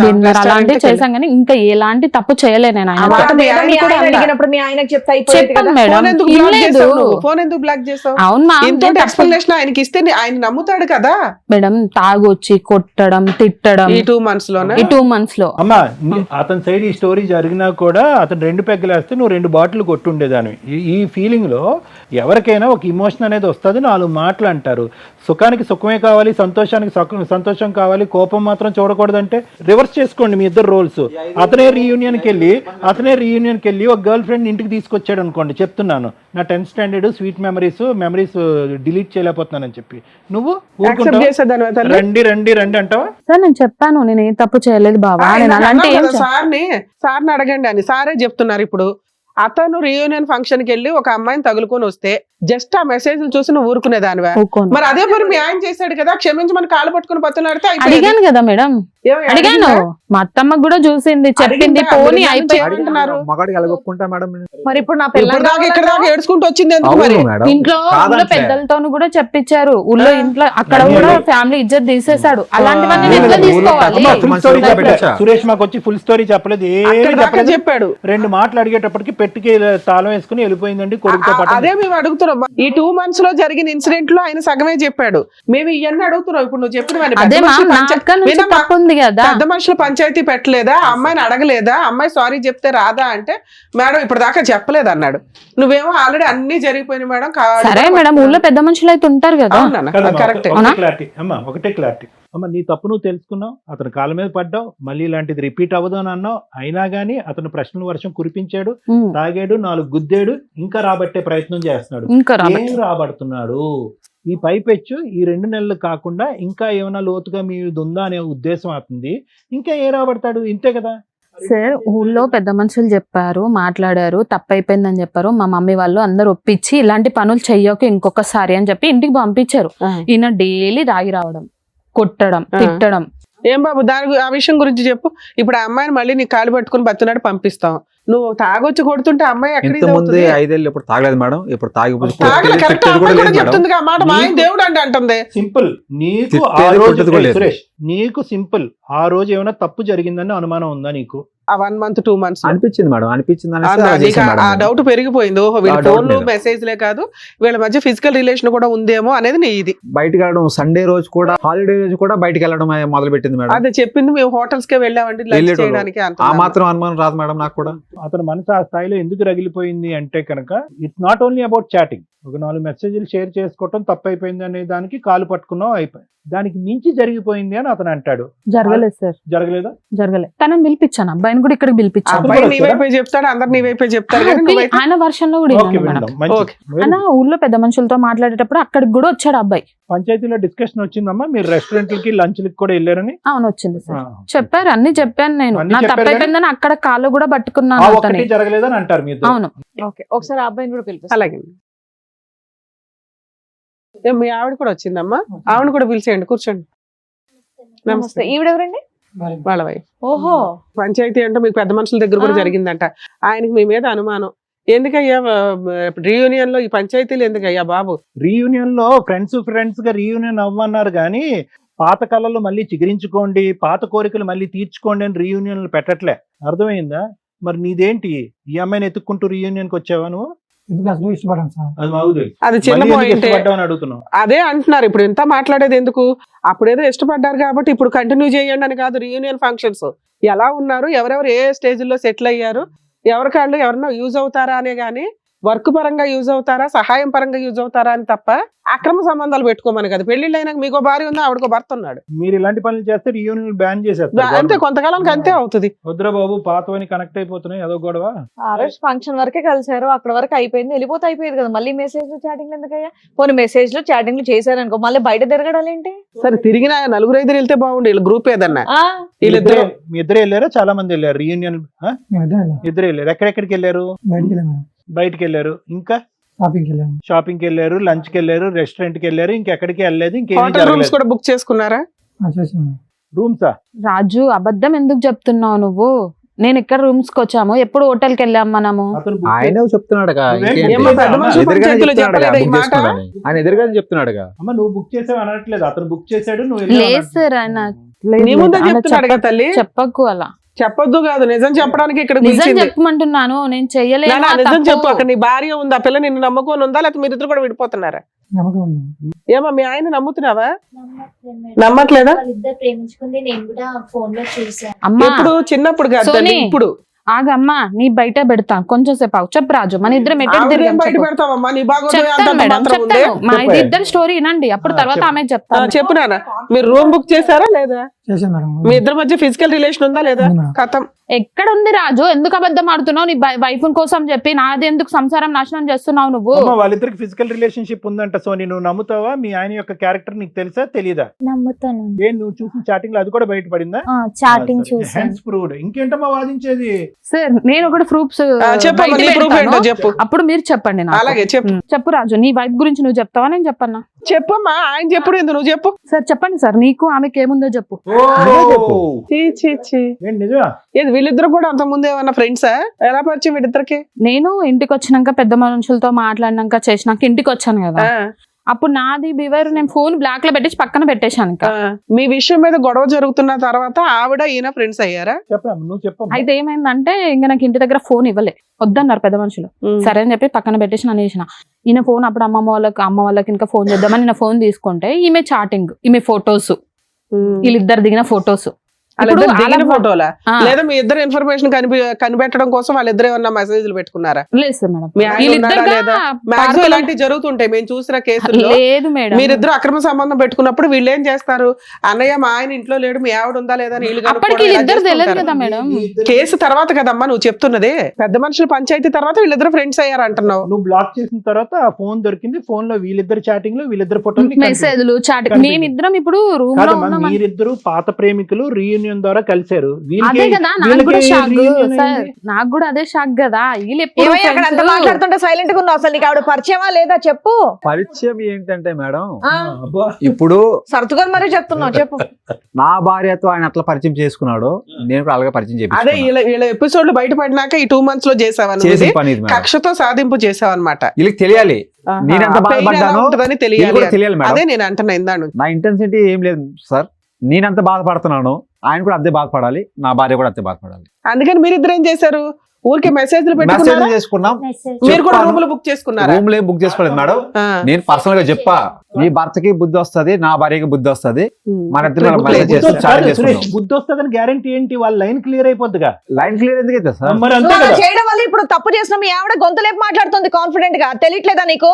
డిన్నర్ అలాంటివి చేసాం, కానీ ఇంకా ఎలాంటి తప్పు చేయలేదు నేను. ఆయన మాట మీ ఆయన మీ కూడా ఆయన అన్నా. అడిగినప్పుడు మీ ఆయనకి చెప్తే అయిపోయేది చెప్పాను కదా. మేడం, ఫోన్ ఎందుకు ఏం బ్లాక్ లేదు. చేసావు నువ్వు? ఫోన్ ఎందుకు బ్లాక్ చేసావు? అవును మా ఇంతో ఎక్స్ప్లెనేషన్ ఆయనకి ఇస్తే ఆయన నమ్ముతాడు కదా. మేడం, తాగొచ్చి కొట్టడం, తిట్టడం ఈ 2 months లోనే ఈ 2 months లో. అమ్మా అతని సైడ్ ఈ స్టోరీ జరిగినా కూడా అతను 2 పెగ్గలేస్తే నువ్వు 2 బాటిల్ కొట్టుండేదాన్ని. ఈ ఫీలింగ్ లో ఎవరికైనా ఒక ఇమోషన్ అనేది వస్తుంది, 4 మాటలు అంటారు. సుఖానికి సుఖమే కావాలి, సంతోషానికి సంతోషం కావాలి, కోపం మాత్రం చూడకూడదంటే రివర్స్ చేసుకోండి మీ ఇద్దరు రోల్స్. అతనే రీయూనియన్కి వెళ్ళి ఒక గర్ల్ ఫ్రెండ్ ఇంటికి తీసుకొచ్చాడు అనుకోండి, చెప్తున్నాను నా 10th standard sweet memories delete చేయలేకపోతున్నానని చెప్పి నువ్వు యాక్సెప్ట్ చేసేదాని రండి అంటావా? సార్ నేను చెప్పాను, నేను ఏ తప్పు చేయలేదు బాబా, నేను అలాంటి ఏం సార్ని అడగండి అని సారే చెప్తున్నారు. ఇప్పుడు అతను రీయూనియన్ ఫంక్షన్ కి వెళ్ళి ఒక అమ్మాయిని తగులుకొని వస్తే జస్ట్ ఆ మెసేజ్ చూసి నువ్వు ఊరుకునేదానివా? ఊరుకోను. మరి అదే పని మీ ఆయన చేశాడు కదా, క్షమించమని కాలు పట్టుకుని పత్తులాడితే అడిగాను కదా మేడం, అడిగాను. మా అత్తమ్మ కూడా చూసింది, చెప్పింది, పోనీ అయిపోయి మగాడికి ఎలాగొప్పుకుంటా మేడం? మరి ఇప్పుడు నా పిల్లలు ఇక్కడ దాకా ఏడ్చుకుంటూ వచ్చింది ఎందుకు మరి? అవును మేడం, ఇంట్లో ఊళ్ళో పెద్దలతోను కూడా చెప్పించారు, ఊళ్ళో ఇంట్లో అక్కడ కూడా ఫ్యామిలీ ఇజ్జత్ తీసేశాడు. అలాంటివన్నీ నేను ఎట్లా తీసుకోవాలి? ఫుల్ స్టోరీ చెప్పలేదు సురేష్, మాకు వచ్చి ఫుల్ స్టోరీ చెప్పలేదు, ఏమీ అక్కడ దాకా చెప్పలేదు. చెప్పాడు. 2 మాటలు అడిగేటప్పటికి పెట్టికి తాళం వేసుకుని వెళ్ళిపోయిందండి కొడుకుతో పాటు. అదే మేము అడుగుతున్నాం. ఈ 2 months లో జరిగిన ఇన్సిడెంట్ లో ఆయన సగమే చెప్పాడు, మేము ఇవన్నీ అడుగుతున్నాం. ఇప్పుడు నువ్వు చెప్పిన అదే మా అక్క నుంచి తప్పు ఉంది కదా. పెద్ద మనుషులు పంచాయతీ పెట్టలేదా, అమ్మాయిని అడగలేదా, అమ్మాయి సారీ చెప్తే రాదా అంటే మేడం ఇప్పుడు దాకా చెప్పలేదు అన్నాడు. నువ్వేమో ఆల్రెడీ అన్ని జరిగిపోయినాయి మేడం. సరే మేడం, ఊళ్ళో పెద్ద మనుషులు అయితే ఉంటారు కదా. కరెక్ట్. ఒకటే క్లారిటీ అమ్మ, నీ తప్పు నువ్వు తెలుసుకున్నావు, అతని కాళ్ళ మీద పడ్డావు, మళ్ళీ ఇలాంటిది రిపీట్ అవ్వదు అని అన్నావు. అయినా గానీ అతను ప్రశ్నల వర్షం కురిపించాడు, తాగాడు, 4 గుద్దాడు, ఇంకా రాబట్టే ప్రయత్నం చేస్తున్నాడు. ఇంకా ఏం రాబడుతున్నాడు? ఈ పైపెచ్చు ఈ 2 నెలలు కాకుండా ఇంకా ఏమైనా లోతుగా మీది ఉందా అనే ఉద్దేశం అవుతుంది. ఇంకా ఏ రాబడతాడు? ఇంతే కదా సార్. ఊళ్ళో పెద్ద మనుషులు చెప్పారు, మాట్లాడారు, తప్పైపోయిందని చెప్పారు. మా మమ్మీ వాళ్ళు అందరు ఒప్పించి ఇలాంటి పనులు చెయ్యక ఇంకొకసారి అని చెప్పి ఇంటికి పంపించారు. ఈయన డైలీ తాగి రావడం, కొట్టడం, తిట్టడం. ఏం బాబు ఆ విషయం గురించి చెప్పు. ఇప్పుడు ఆ అమ్మాయిని మళ్ళీ నీ కాలు పట్టుకుని బతున్నాడు పంపిస్తాం, నువ్వు తాగొచ్చి కొడుతుంటే అమ్మాయి ఎక్కడ ఇంత ముందు 5 ఏళ్ళు ఇప్పుడు తాగలేదు మేడం, ఇప్పుడు చెప్తుంది ఆ మాట, మా ఆయన దేవుడు అంటే అంటుంది. సింపుల్, నీకు ఆ తిట్టేది రోజు కొట్టేది కూడా లేదు. సురేష్, నీకు సింపుల్, ఆ రోజు ఏమైనా తప్పు జరిగిందని అనుమానం ఉందా నీకు? ఆ 1 month 2 months అనిపించింది మేడం, అనిపించింది అనేసి అలా నీకు చేశాను మేడం ఆ నేను. డౌట్ పెరిగిపోయింది. ఓహో వీళ్ళ ఆ doubt ఫోన్లు మీద. మెసేజ్లే కాదు వీళ్ళ మధ్య ఫిజికల్ రిలేషన్ కూడా ఉందేమో అనేది నీ ఇది. బయటకు వెళ్ళడం, సండే రోజు కూడా, హాలిడే రోజు కూడా బయటకు వెళ్ళడం మొదలు పెట్టింది మేడం. అదే చెప్పింది, మేము హోటల్స్ కే వెళ్ళామండి లంచ్ వెళ్ళేటోళ్ళు. చేయడానికి ఆ అంటున్నాను. మాత్రం అనుమానం రాదు మేడం నాకు కూడా. అతని మనసు ఆ స్థాయిలో ఎందుకు రగిలిపోయింది అంటే కనుక it's not only about chatting. ఒక 4 మెసేజ్లు షేర్ చేసుకోవటం తప్పైపోయింది అనే దానికి కాలు పట్టుకున్నావు అయిపోయి, దానికి మించి జరిగిపోయింది అని అతను అంటాడు. జరగలేదు సార్, జరగలేదా? జరగలేదు. తనని పిలిపించాను, అబ్బాయిని కూడా ఇక్కడికి పిలిపించాను. అబ్బాయి అబ్బాయి కూడా నీ వైపే చెప్తాడు, అందరు నీ వైపే చెప్తారు కానీ నువ్వైతే ఆయన వర్షంలో కూడా ఓకే, విన్నాను మేడం. విందాం. మంచిది. ఓకే. ఆయన ఊర్లో పెద్ద మనుషులతో మాట్లాడేటప్పుడు అక్కడికి కూడా వచ్చాడు అబ్బాయి. పంచాయతీలో డిస్కషన్ వచ్చిందమ్మా, మీరు రెస్టారెంట్లకి లంచ్లకి కూడా వెళ్ళారని. అవును వచ్చింది సార్, ఆ, చెప్పారు, అన్ని చెప్పాను నేను. అన్ని నా చెప్పారు తప్పైపోయిందని అక్కడ కాళ్ళు కూడా ఆ పట్టుకున్నాను అతని. ఒక్కటి జరగలేదని అంటారు మీ ఇద్దరు. అవును. ఓకే, ఒకసారి ఆ అబ్బాయిని కూడా పిలిపిస్తాను. అలాగే. మీ ఆవిడ కూడా వచ్చిందమ్మా, ఆవిడ కూడా పిలిచేయండి, కూర్చోండి. నమస్తే. ఈవిడెవరండి? వాళ్ళ వైఫ్. ఓహో, పంచాయతీ అంటే మీకు పెద్ద మనుషుల దగ్గర కూడా ఆ. జరిగిందంట. ఆయనకి మీ మీద అనుమానం. ఎందుకయ్యా రీయూనియన్ లో ఈ పంచాయతీలు ఎందుకయ్యా బాబు? రీయూనియన్ లో ఫ్రెండ్స్ గా రీయూనియన్ అవ్వన్నారు కానీ పాత కళలు మళ్ళీ చిగురించుకోండి, పాత కోరికలు మళ్ళీ తీర్చుకోండి అని రీయూనియన్లు పెట్టట్లే. అర్థమైందా? మరి నీదేంటి, ఈ అమ్మాయిని ఎత్తుక్కుంటూ రీయూనియన్ కి వచ్చావా నువ్వు? అది మాకు తెలుసు. అది చిన్న మళ్ళీ ఎందుకు పాయింట్. ఇష్టపడ్డావు అని అడుగుతున్నావు. అదే అంటున్నారు, ఇప్పుడు ఇంత మాట్లాడేది ఎందుకు? అప్పుడేదో ఇష్టపడ్డారు కాబట్టి ఇప్పుడు కంటిన్యూ చేయండి అని కాదు. రీయూనియన్ ఫంక్షన్స్ ఎలా ఉన్నారు, ఎవరెవరు ఏ స్టేజ్ లో సెటిల్ అయ్యారు, ఎవరికాళ్ళు ఎవరన్నా యూజ్ అవుతారా అనే గానీ, వర్క్ పరంగా యూజ్ అవుతారా, సహాయం పరంగా యూజ్ అవుతారా అని తప్ప అక్రమ సంబంధాలు పెట్టుకోమని కదా. పెళ్లిళ్ళు అయినాక మీకో భార్య ఉంది, ఆవిడకో భర్త ఉన్నాడు. మీరు ఇలాంటి పనులు చేస్తే రీయూనియన్ బ్యాన్ చేసేస్తారు. అంతే, కొంతకాలానికి అంతే అవుతుంది. వద్దురా బాబు, పాతవని కనెక్ట్ అయిపోతున్నాయి, అదో గొడవ. ఆ రోజు ఫంక్షన్ వరకే కలిసారు, అక్కడ వరకు అయిపోయింది, వెళ్ళిపోతే అయిపోయేది కదా. మళ్ళీ మెసేజ్ చాటింగ్ ఎందుకయ్యా? పోనీ మెసేజ్ లో చాటింగ్ చేశారనుకో, మళ్ళీ బయట తిరగడాలు ఏంటి? సరే తిరిగిన 4-5 వెళ్తే బాగుండు, వీళ్ళ గ్రూప్ ఏదన్నా. ఆ, వీళ్ళిద్దరు మీ ఇద్దరు వెళ్ళారా? చాలా మంది వెళ్ళారు రీయూనియన్. ఇద్దరు వెళ్ళారు. ఎక్కడెక్కడికి వెళ్ళారు? బయటికి వెళ్ళారు. ఇంకా షాపింగ్ కి వెళ్ళారు, లంచ్ కి వెళ్ళారు, రెస్టారెంట్ కి వెళ్ళారు, ఇంకెక్కడికి వెళ్ళలేదు. ఇంకేమీ హోటల్ రూమ్స్ జరగలేదు. కూడా బుక్ చేసుకున్నారా? రూమ్సా? రాజు అబద్ధం ఎందుకు చెప్తున్నావు నువ్వు? నేను ఇక్కడ రూమ్స్ కి వచ్చాము, ఎప్పుడు హోటల్ కి వెళ్ళాం మనము. అతను book ఆయన చెప్తున్నాడుగా, నువ్వేం ఇంకేంటి? ఏమ్మా పెద్ద మనుషులు ఎదురుగానే పంచాయతీలో చెప్తున్నాడుగా, చెప్పలేదా ఈ book మాట? చేసుకోవాలని. ఆయన ఎదురుగానే చెప్తున్నాడుగా. అమ్మ నువ్వు బుక్ చేసావు అనట్లేదు, అతను బుక్ చేశాడు, నువ్వు లేదు వెళ్ళావు సార్, ఆయన నీ ముందే అలా చెప్తున్నాడు కదా తల్లి. చెప్పకు అలా. చెప్పొద్దు కాదు, నిజం చెప్పడానికి ఇక్కడ నిజం పిలిచింది. చెప్పమంటున్నాను, నేను చెయ్యలేదు. నాన్న, ఆ నిజం తప్పు. చెప్పు. అక్కడ నీ భార్య ఉంది, ఆ పిల్ల నిన్ను నమ్ముకొని ఉందా, లేకపోతే మీరిద్దరు కూడా విడిపోతున్నారా? ఏమా మీ ఆయన నమ్ముతున్నావా? నమ్మట్లేదా? వాళ్ళిద్దరు ప్రేమించుకుంది నేను కూడా ఫోన్ లో చూసాను. అమ్మా ఎప్పుడు? చిన్నప్పుడు కాదు తల్లి, సోనీ. ఇప్పుడు. ఆగమ్మా, నీ బయట పెడతా, కొంచెం సేపు ఆగు. చెప్పు రాజు, మన ఇద్దరం ఎటు ఆవిడేం తిరిగాం బయట చెప్పు. పెడతావమ్మా, నీ బాగోదు చెప్తాను అంతంత మేడం, మాత్రం ఉంది. చెప్తాను. మా చెప్పు. ఇద్దరు స్టోరీ వినండి, అప్పుడు తర్వాత చెప్పు. ఆమె చెప్తాను. చెప్పు నాన్న, మీరు రూమ్ బుక్ చేశారా లేదా? మీ ఇద్దరి మధ్య ఫిజికల్ రిలేషన్ ఉందా లేదా? కథం. ఎక్కడ ఉంది రాజు? ఎందుకు అబద్ధం ఆడుతున్నావు? నీ వైఫ్ కోసం చెప్పి నాది ఎందుకు సంసారం నాశనం చేస్తున్నావు నువ్వు? అమ్మ, వాళ్ళిద్దరికి ఫిజికల్ రిలేషన్షిప్ ఉందంట సోని, నువ్వు నమ్ముతావా? మీ ఆయన యొక్క క్యారెక్టర్ నీకు తెలుసా తెలీదా? నమ్ముతాను. ఏం నువ్వు చూసిన చాటింగ్ లో అది కూడా బయటపడిందా? చాటింగ్ చూసాను. Hence proved. ఇంకేంటమ్మా వాదించేది? సార్ నేను ఒకటి ప్రూఫ్స్ చెప్పమ్మా, నీ proof ఏంటో చెప్పు. అప్పుడు మీరు చెప్పండి నాకు. అలాగే చెప్పు. చెప్పు రాజు, నీ వైఫ్ గురించి నువ్వు చెప్తావా నేను చెప్పన్నా? చెప్పమ్మా, ఆయన చెప్పుడు ఎందుకు, నువ్వు చెప్పు. సార్ చెప్పండి సార్, నీకు ఆమెకి ఏముందో చెప్పు. చెప్పు. చీ చీ చీ. ఏంటి నిజమా? ఏది వీళ్ళిద్దరు కూడా అంత ముందు ఏమన్నా ఫ్రెండ్సా? ఎలా పరిచయం వీళ్ళిద్దరికి? నేను ఇంటికి వచ్చినాక పెద్ద మనుషులతో మాట్లాడినాక చేసినాక ఇంటికి వచ్చాను కదా, అప్పుడు నాది బివర్ నేను ఫోన్ బ్లాక్ లో పెట్టేసి పక్కన పెట్టేశాను. ఇంకా మీ విషయం మీద గొడవ జరుగుతున్న తర్వాత ఆవిడ ఈయన ఫ్రెండ్స్ అయ్యారా? చెప్పమ్మా, నువ్వు చెప్పమ్మా. అయితే ఏమైందంటే ఇంకా నాకు ఇంటి దగ్గర ఫోన్ ఇవ్వలే, వద్దన్నారు పెద్ద మనుషులు. సరే అని చెప్పి పక్కన పెట్టేసి నన్ను చేసిన ఈయన ఫోన్. అప్పుడు అమ్మ వాళ్ళకి ఇంకా ఫోన్ చేద్దామని నేను ఫోన్ తీసుకుంటే ఈమె చాటింగ్, ఈమె ఫొటోస్, వీళ్ళిద్దరు దిగిన ఫొటోస్. ఫోటోలా లేదా మీ ఇద్దరు ఇన్ఫర్మేషన్ కనిపెట్టడం కోసం వాళ్ళిద్దరు ఏమన్నా మెసేజ్లు పెట్టుకున్నారా? లేదు సార్ మేడం, మీ ఆయన ఉన్నాడా లేదా? మాక్సిమం ఇలాంటివి జరుగుతుంటాయి మేము చూసిన కేసుల్లో. లేదు మేడం, మీరిద్దరు అక్రమ సంబంధం పెట్టుకున్నప్పుడు వీళ్ళు ఏం చేస్తారు? అన్నయ్య మా ఆయన ఇంట్లో లేడు, మీ ఆవిడ ఉందా లేదా అని వీళ్ళు అప్పటికి వీళ్ళిద్దరు తెలియదు కదా మేడం. కేసు తర్వాత కదమ్మా నువ్వు చెప్తున్నది. పెద్ద మనుషులు పంచాయతీ తర్వాత వీళ్ళిద్దరు ఫ్రెండ్స్ అయ్యారు అంటున్నావు. నువ్వు బ్లాక్ చేసిన తర్వాత ఆ ఫోన్ దొరికింది, ఫోన్ లో వీళ్ళిద్దరు చాటింగ్ లో వీళ్ళిద్దరు ఫోటో మెసేజ్లు చాటింగ్. మేమిద్దరం ఇప్పుడు రూమ్ లో ఉన్నాం. మీరిద్దరు పాత ప్రేమికులు రీయూనియన్ రీయూనియన్ ద్వారా కలిశారు. అదే కదా నాకు కూడా షాక్ సార్, నాకు కూడా అదే షాక్ కదా. వీళ్ళు ఎప్పుడు ఏమయ్య అక్కడ అంత మాట్లాడుతుంటే సైలెంట్ గా ఉన్నావు, అసలు నీకు ఆవిడ పరిచయమా లేదా చెప్పు. పరిచయం ఏంటంటే మేడం, ఆ, ఇప్పుడు సర్దుకొని మరీ చెప్తున్నావు, చెప్పు. నా భార్యతో ఆయన అట్లా పరిచయం చేసుకున్నాడు, నేను కూడా అలాగే పరిచయం అదే చేపించుకున్నా. వీళ్ళ ఎపిసోడ్లు బయటపడినాక ఈ 2 months లో చేసావన్నమాట, చేసిన పని ఇది మేడం. కక్షతో సాధింపు చేసావన్నమాట. వీళ్ళకి తెలియాలి నేనెంత బాధపడ్డానో, ఉంటుందని వీళ్ళకి తెలియాలి. కూడా తెలియాలి మేడం. అదే నేను అంటున్నా ఇందా నుంచి. నా ఇంటెన్సిటీ ఏం లేదు సార్, నేనెంత బాధపడుతున్నాను ఆయన కూడా అంతే బాధపడాలి, నా భార్య కూడా అంతే బాధపడాలి. అందుకని మీరిద్దరు ఏం చేశారు, ఊరికే మెసేజ్లు మెసేజ్ పెట్టుకున్నారా? చేసుకున్నాం, మెసేజ్ మీరు కూడా చెప్పాను. రూములు బుక్ చేసుకున్నారా? రూమ్ లో బుక్ చేసుకోలేదు మేడం. ఆ. నేను పర్సనల్ గా చెప్పా, నీ భర్తకి బుద్ధి వస్తది, నా భార్యకి బుద్ధి వస్తది, మన ఇద్దరు బుద్ధి మెసేజ్ లేదు. చేస్తాం, కాదు, చాటింగ్ సురేష్, చేసుకుంటాం. బుద్ధి వస్తుందని గ్యారంటీ ఏంటి? వాళ్ళ లైన్ క్లియర్ అయిపోద్దిగా. లైన్ క్లియర్ ఎందుకు అయితే సార్? మరి అంతే నువ్వు అలా కదా. చేయడం వల్ల ఇప్పుడు తప్పు చేసిన మీ ఆవిడ గొంతులేపు మాట్లాడుతుంది కాన్ఫిడెంట్ గా, తెలియట్లేదా నీకు?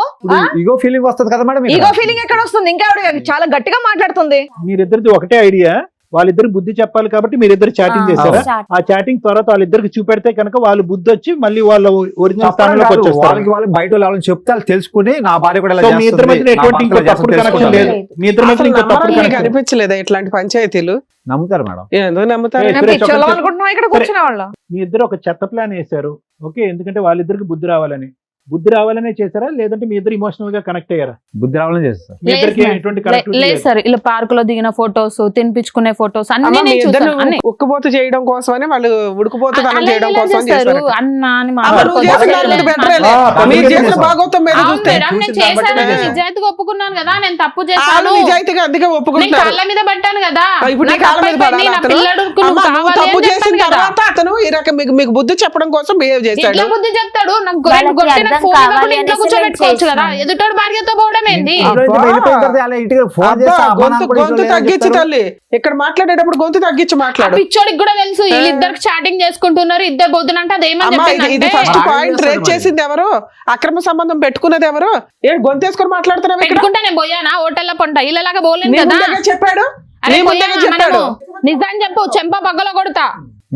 ఈగో ఫీలింగ్ వస్తది కదా మేడం. ఈగో ఫీలింగ్ ఎక్కడ వస్తుంది? ఇంకా ఆవిడ చాలా గట్టిగా మాట్లాడుతుంది. మీరిద్దరిది ఒకటే ఐడియా, వాళ్ళిద్దరు బుద్ధి చెప్పాలి కాబట్టి మీరిద్దరు చాటింగ్ చేశారా? చాట్ ఆ చాటింగ్ తర్వాత వాళ్ళిద్దరికి చూపెడితే కనుక వాళ్ళు బుద్ధి వచ్చి మళ్ళీ వాళ్ళ ఒరిజినల్ తప్పని స్థానంలోకి కాదు, వచ్చేస్తారు. వాళ్ళకి వాళ్ళు బయట వాళ్ళని చెప్తే వాళ్ళు తెలుసుకుని నా భార్య కూడా ఇలా సో మీ ఇద్దరి చేస్తుంది, మధ్య నా ఎటువంటి భర్త ఇంకో ఇలా తప్పుడు చేస్తుంది, కనెక్షన్ లేదు. తెలుసుకుంటారు. మీ ఇద్దరి మధ్య అసలు ఇంకో తప్పుడు నమ్మడానికి కనెక్షన్ అనిపించలేదా ఇట్లాంటి పంచాయతీలు? నమ్ముతారు మేడం. ఎందుకు నమ్ముతారు? ఏ, నేను సురేష్, పిచ్చోళ్ళం ఒకటి- అనుకుంటున్నావు ఇక్కడ కూర్చునే వాళ్ళ. మీ ఇద్దరు ఒక చెత్త ప్లాన్ వేశారు. ఓకే, ఎందుకంటే వాళ్ళిద్దరికి బుద్ధి రావాలని. బుద్ధి రావాలనే చేశారా, లేదంటే మీ ఇద్దరు ఇమోషనల్ గా కనెక్ట్ అయ్యారా? బుద్ధి రావాలని చేస్తారు. మీ ఇద్దరికి లేదు, ఎటువంటి లేదు కనెక్ట్ సార్, ఇలా పార్క్ లో దిగిన ఫొటోస్, తినిపించుకునే ఫొటోస్ అన్ని అమ్మ, మీ నేను ఇద్దరు చూసాను. అన్ని. ఉక్కుపోతు చేయడం కోసమని వాళ్ళు ఉడుకుపోతుదనం అలా చేయడం ఎలా కోసం చేస్తారు? చేశారు. అన్న అని అమ్మ, నువ్వు చేసిన దాని మీద better లే. ఆ, మీరు పని చేసిన చేశారు. భాగవతం మీద అవును చూస్తే మేడం, నేను చూసిన దాన్ని బట్టి చేశాను, నేను నిజాయితీగా ఒప్పుకున్నాను కదా, నేను తప్పు వాళ్ళు చేశాను, నిజాయితీగా అందుకే నేను ఒప్పుకుంటున్నారు. కాళ్ళ మీద పట్టాను కదా, ఇప్పుడు నీ నాకు కాళ్ళ మీద తప్పైపోయింది, పడాలా నా అతను? పిల్లడుకు అమ్మ, నువ్వు నువ్వు కావాలి తప్పు అని చేసిన చెప్పాను కదా. తర్వాత అతను ఈ రకం మీకు బుద్ధి చెప్పడం కోసం బిహేవ్ చేశాడు. ఇట్లా బుద్ధి చెప్తాడు, నాకు వాళ్ళకి కొట్టిన అర్థం ఫోన్ కావాలి ఇవ్వకుండా ఇంట్లో అనేసి కూర్చోబెట్టుకోవచ్చు కదా, చేస్తున్నాను. ఎదుటోడు భార్యతో పోవడం ఏంది? ఇంట్లో నుంచి వెళ్ళిపోయిన తర్వాత అలా ఇంటికి ఫోన్ అబ్బా, చేస్తే అమ్మా నాన్న గొంతు కూడా గొంతు ఇంట్లో తగ్గించి చెప్తారు. తల్లి, ఇక్కడ మాట్లాడేటప్పుడు గొంతు తగ్గించి ఆ మాట్లాడు. పిచ్చోడికి కూడా తెలుసు వీళ్ళిద్దరికి చాటింగ్ చేసుకుంటున్నారు, ఇద్దరు బొద్దునంటే అదేమని అమ్మా, ఇది చెప్పిందంటే ఫస్ట్ ఆడ పాయింట్ చేస్తాడు రేట్ మరి. చేసింది ఎవరు? అక్రమ సంబంధం పెట్టుకున్నది ఎవరు? ఏం గొంతేసుకొని మాట్లాడుతున్నావు ఇక్కడ? పెట్టుకుంటే నేను పోయానా హోటల్లో పొంట ఇళ్ళలాగా పోలేను నీ కదా. ముందుగా చెప్పాడు, అరే నీ ముందుగా పోయామా చెప్పాడు. మనము? నిజం చెప్పు, చెంప పగ్గలో కొడతా.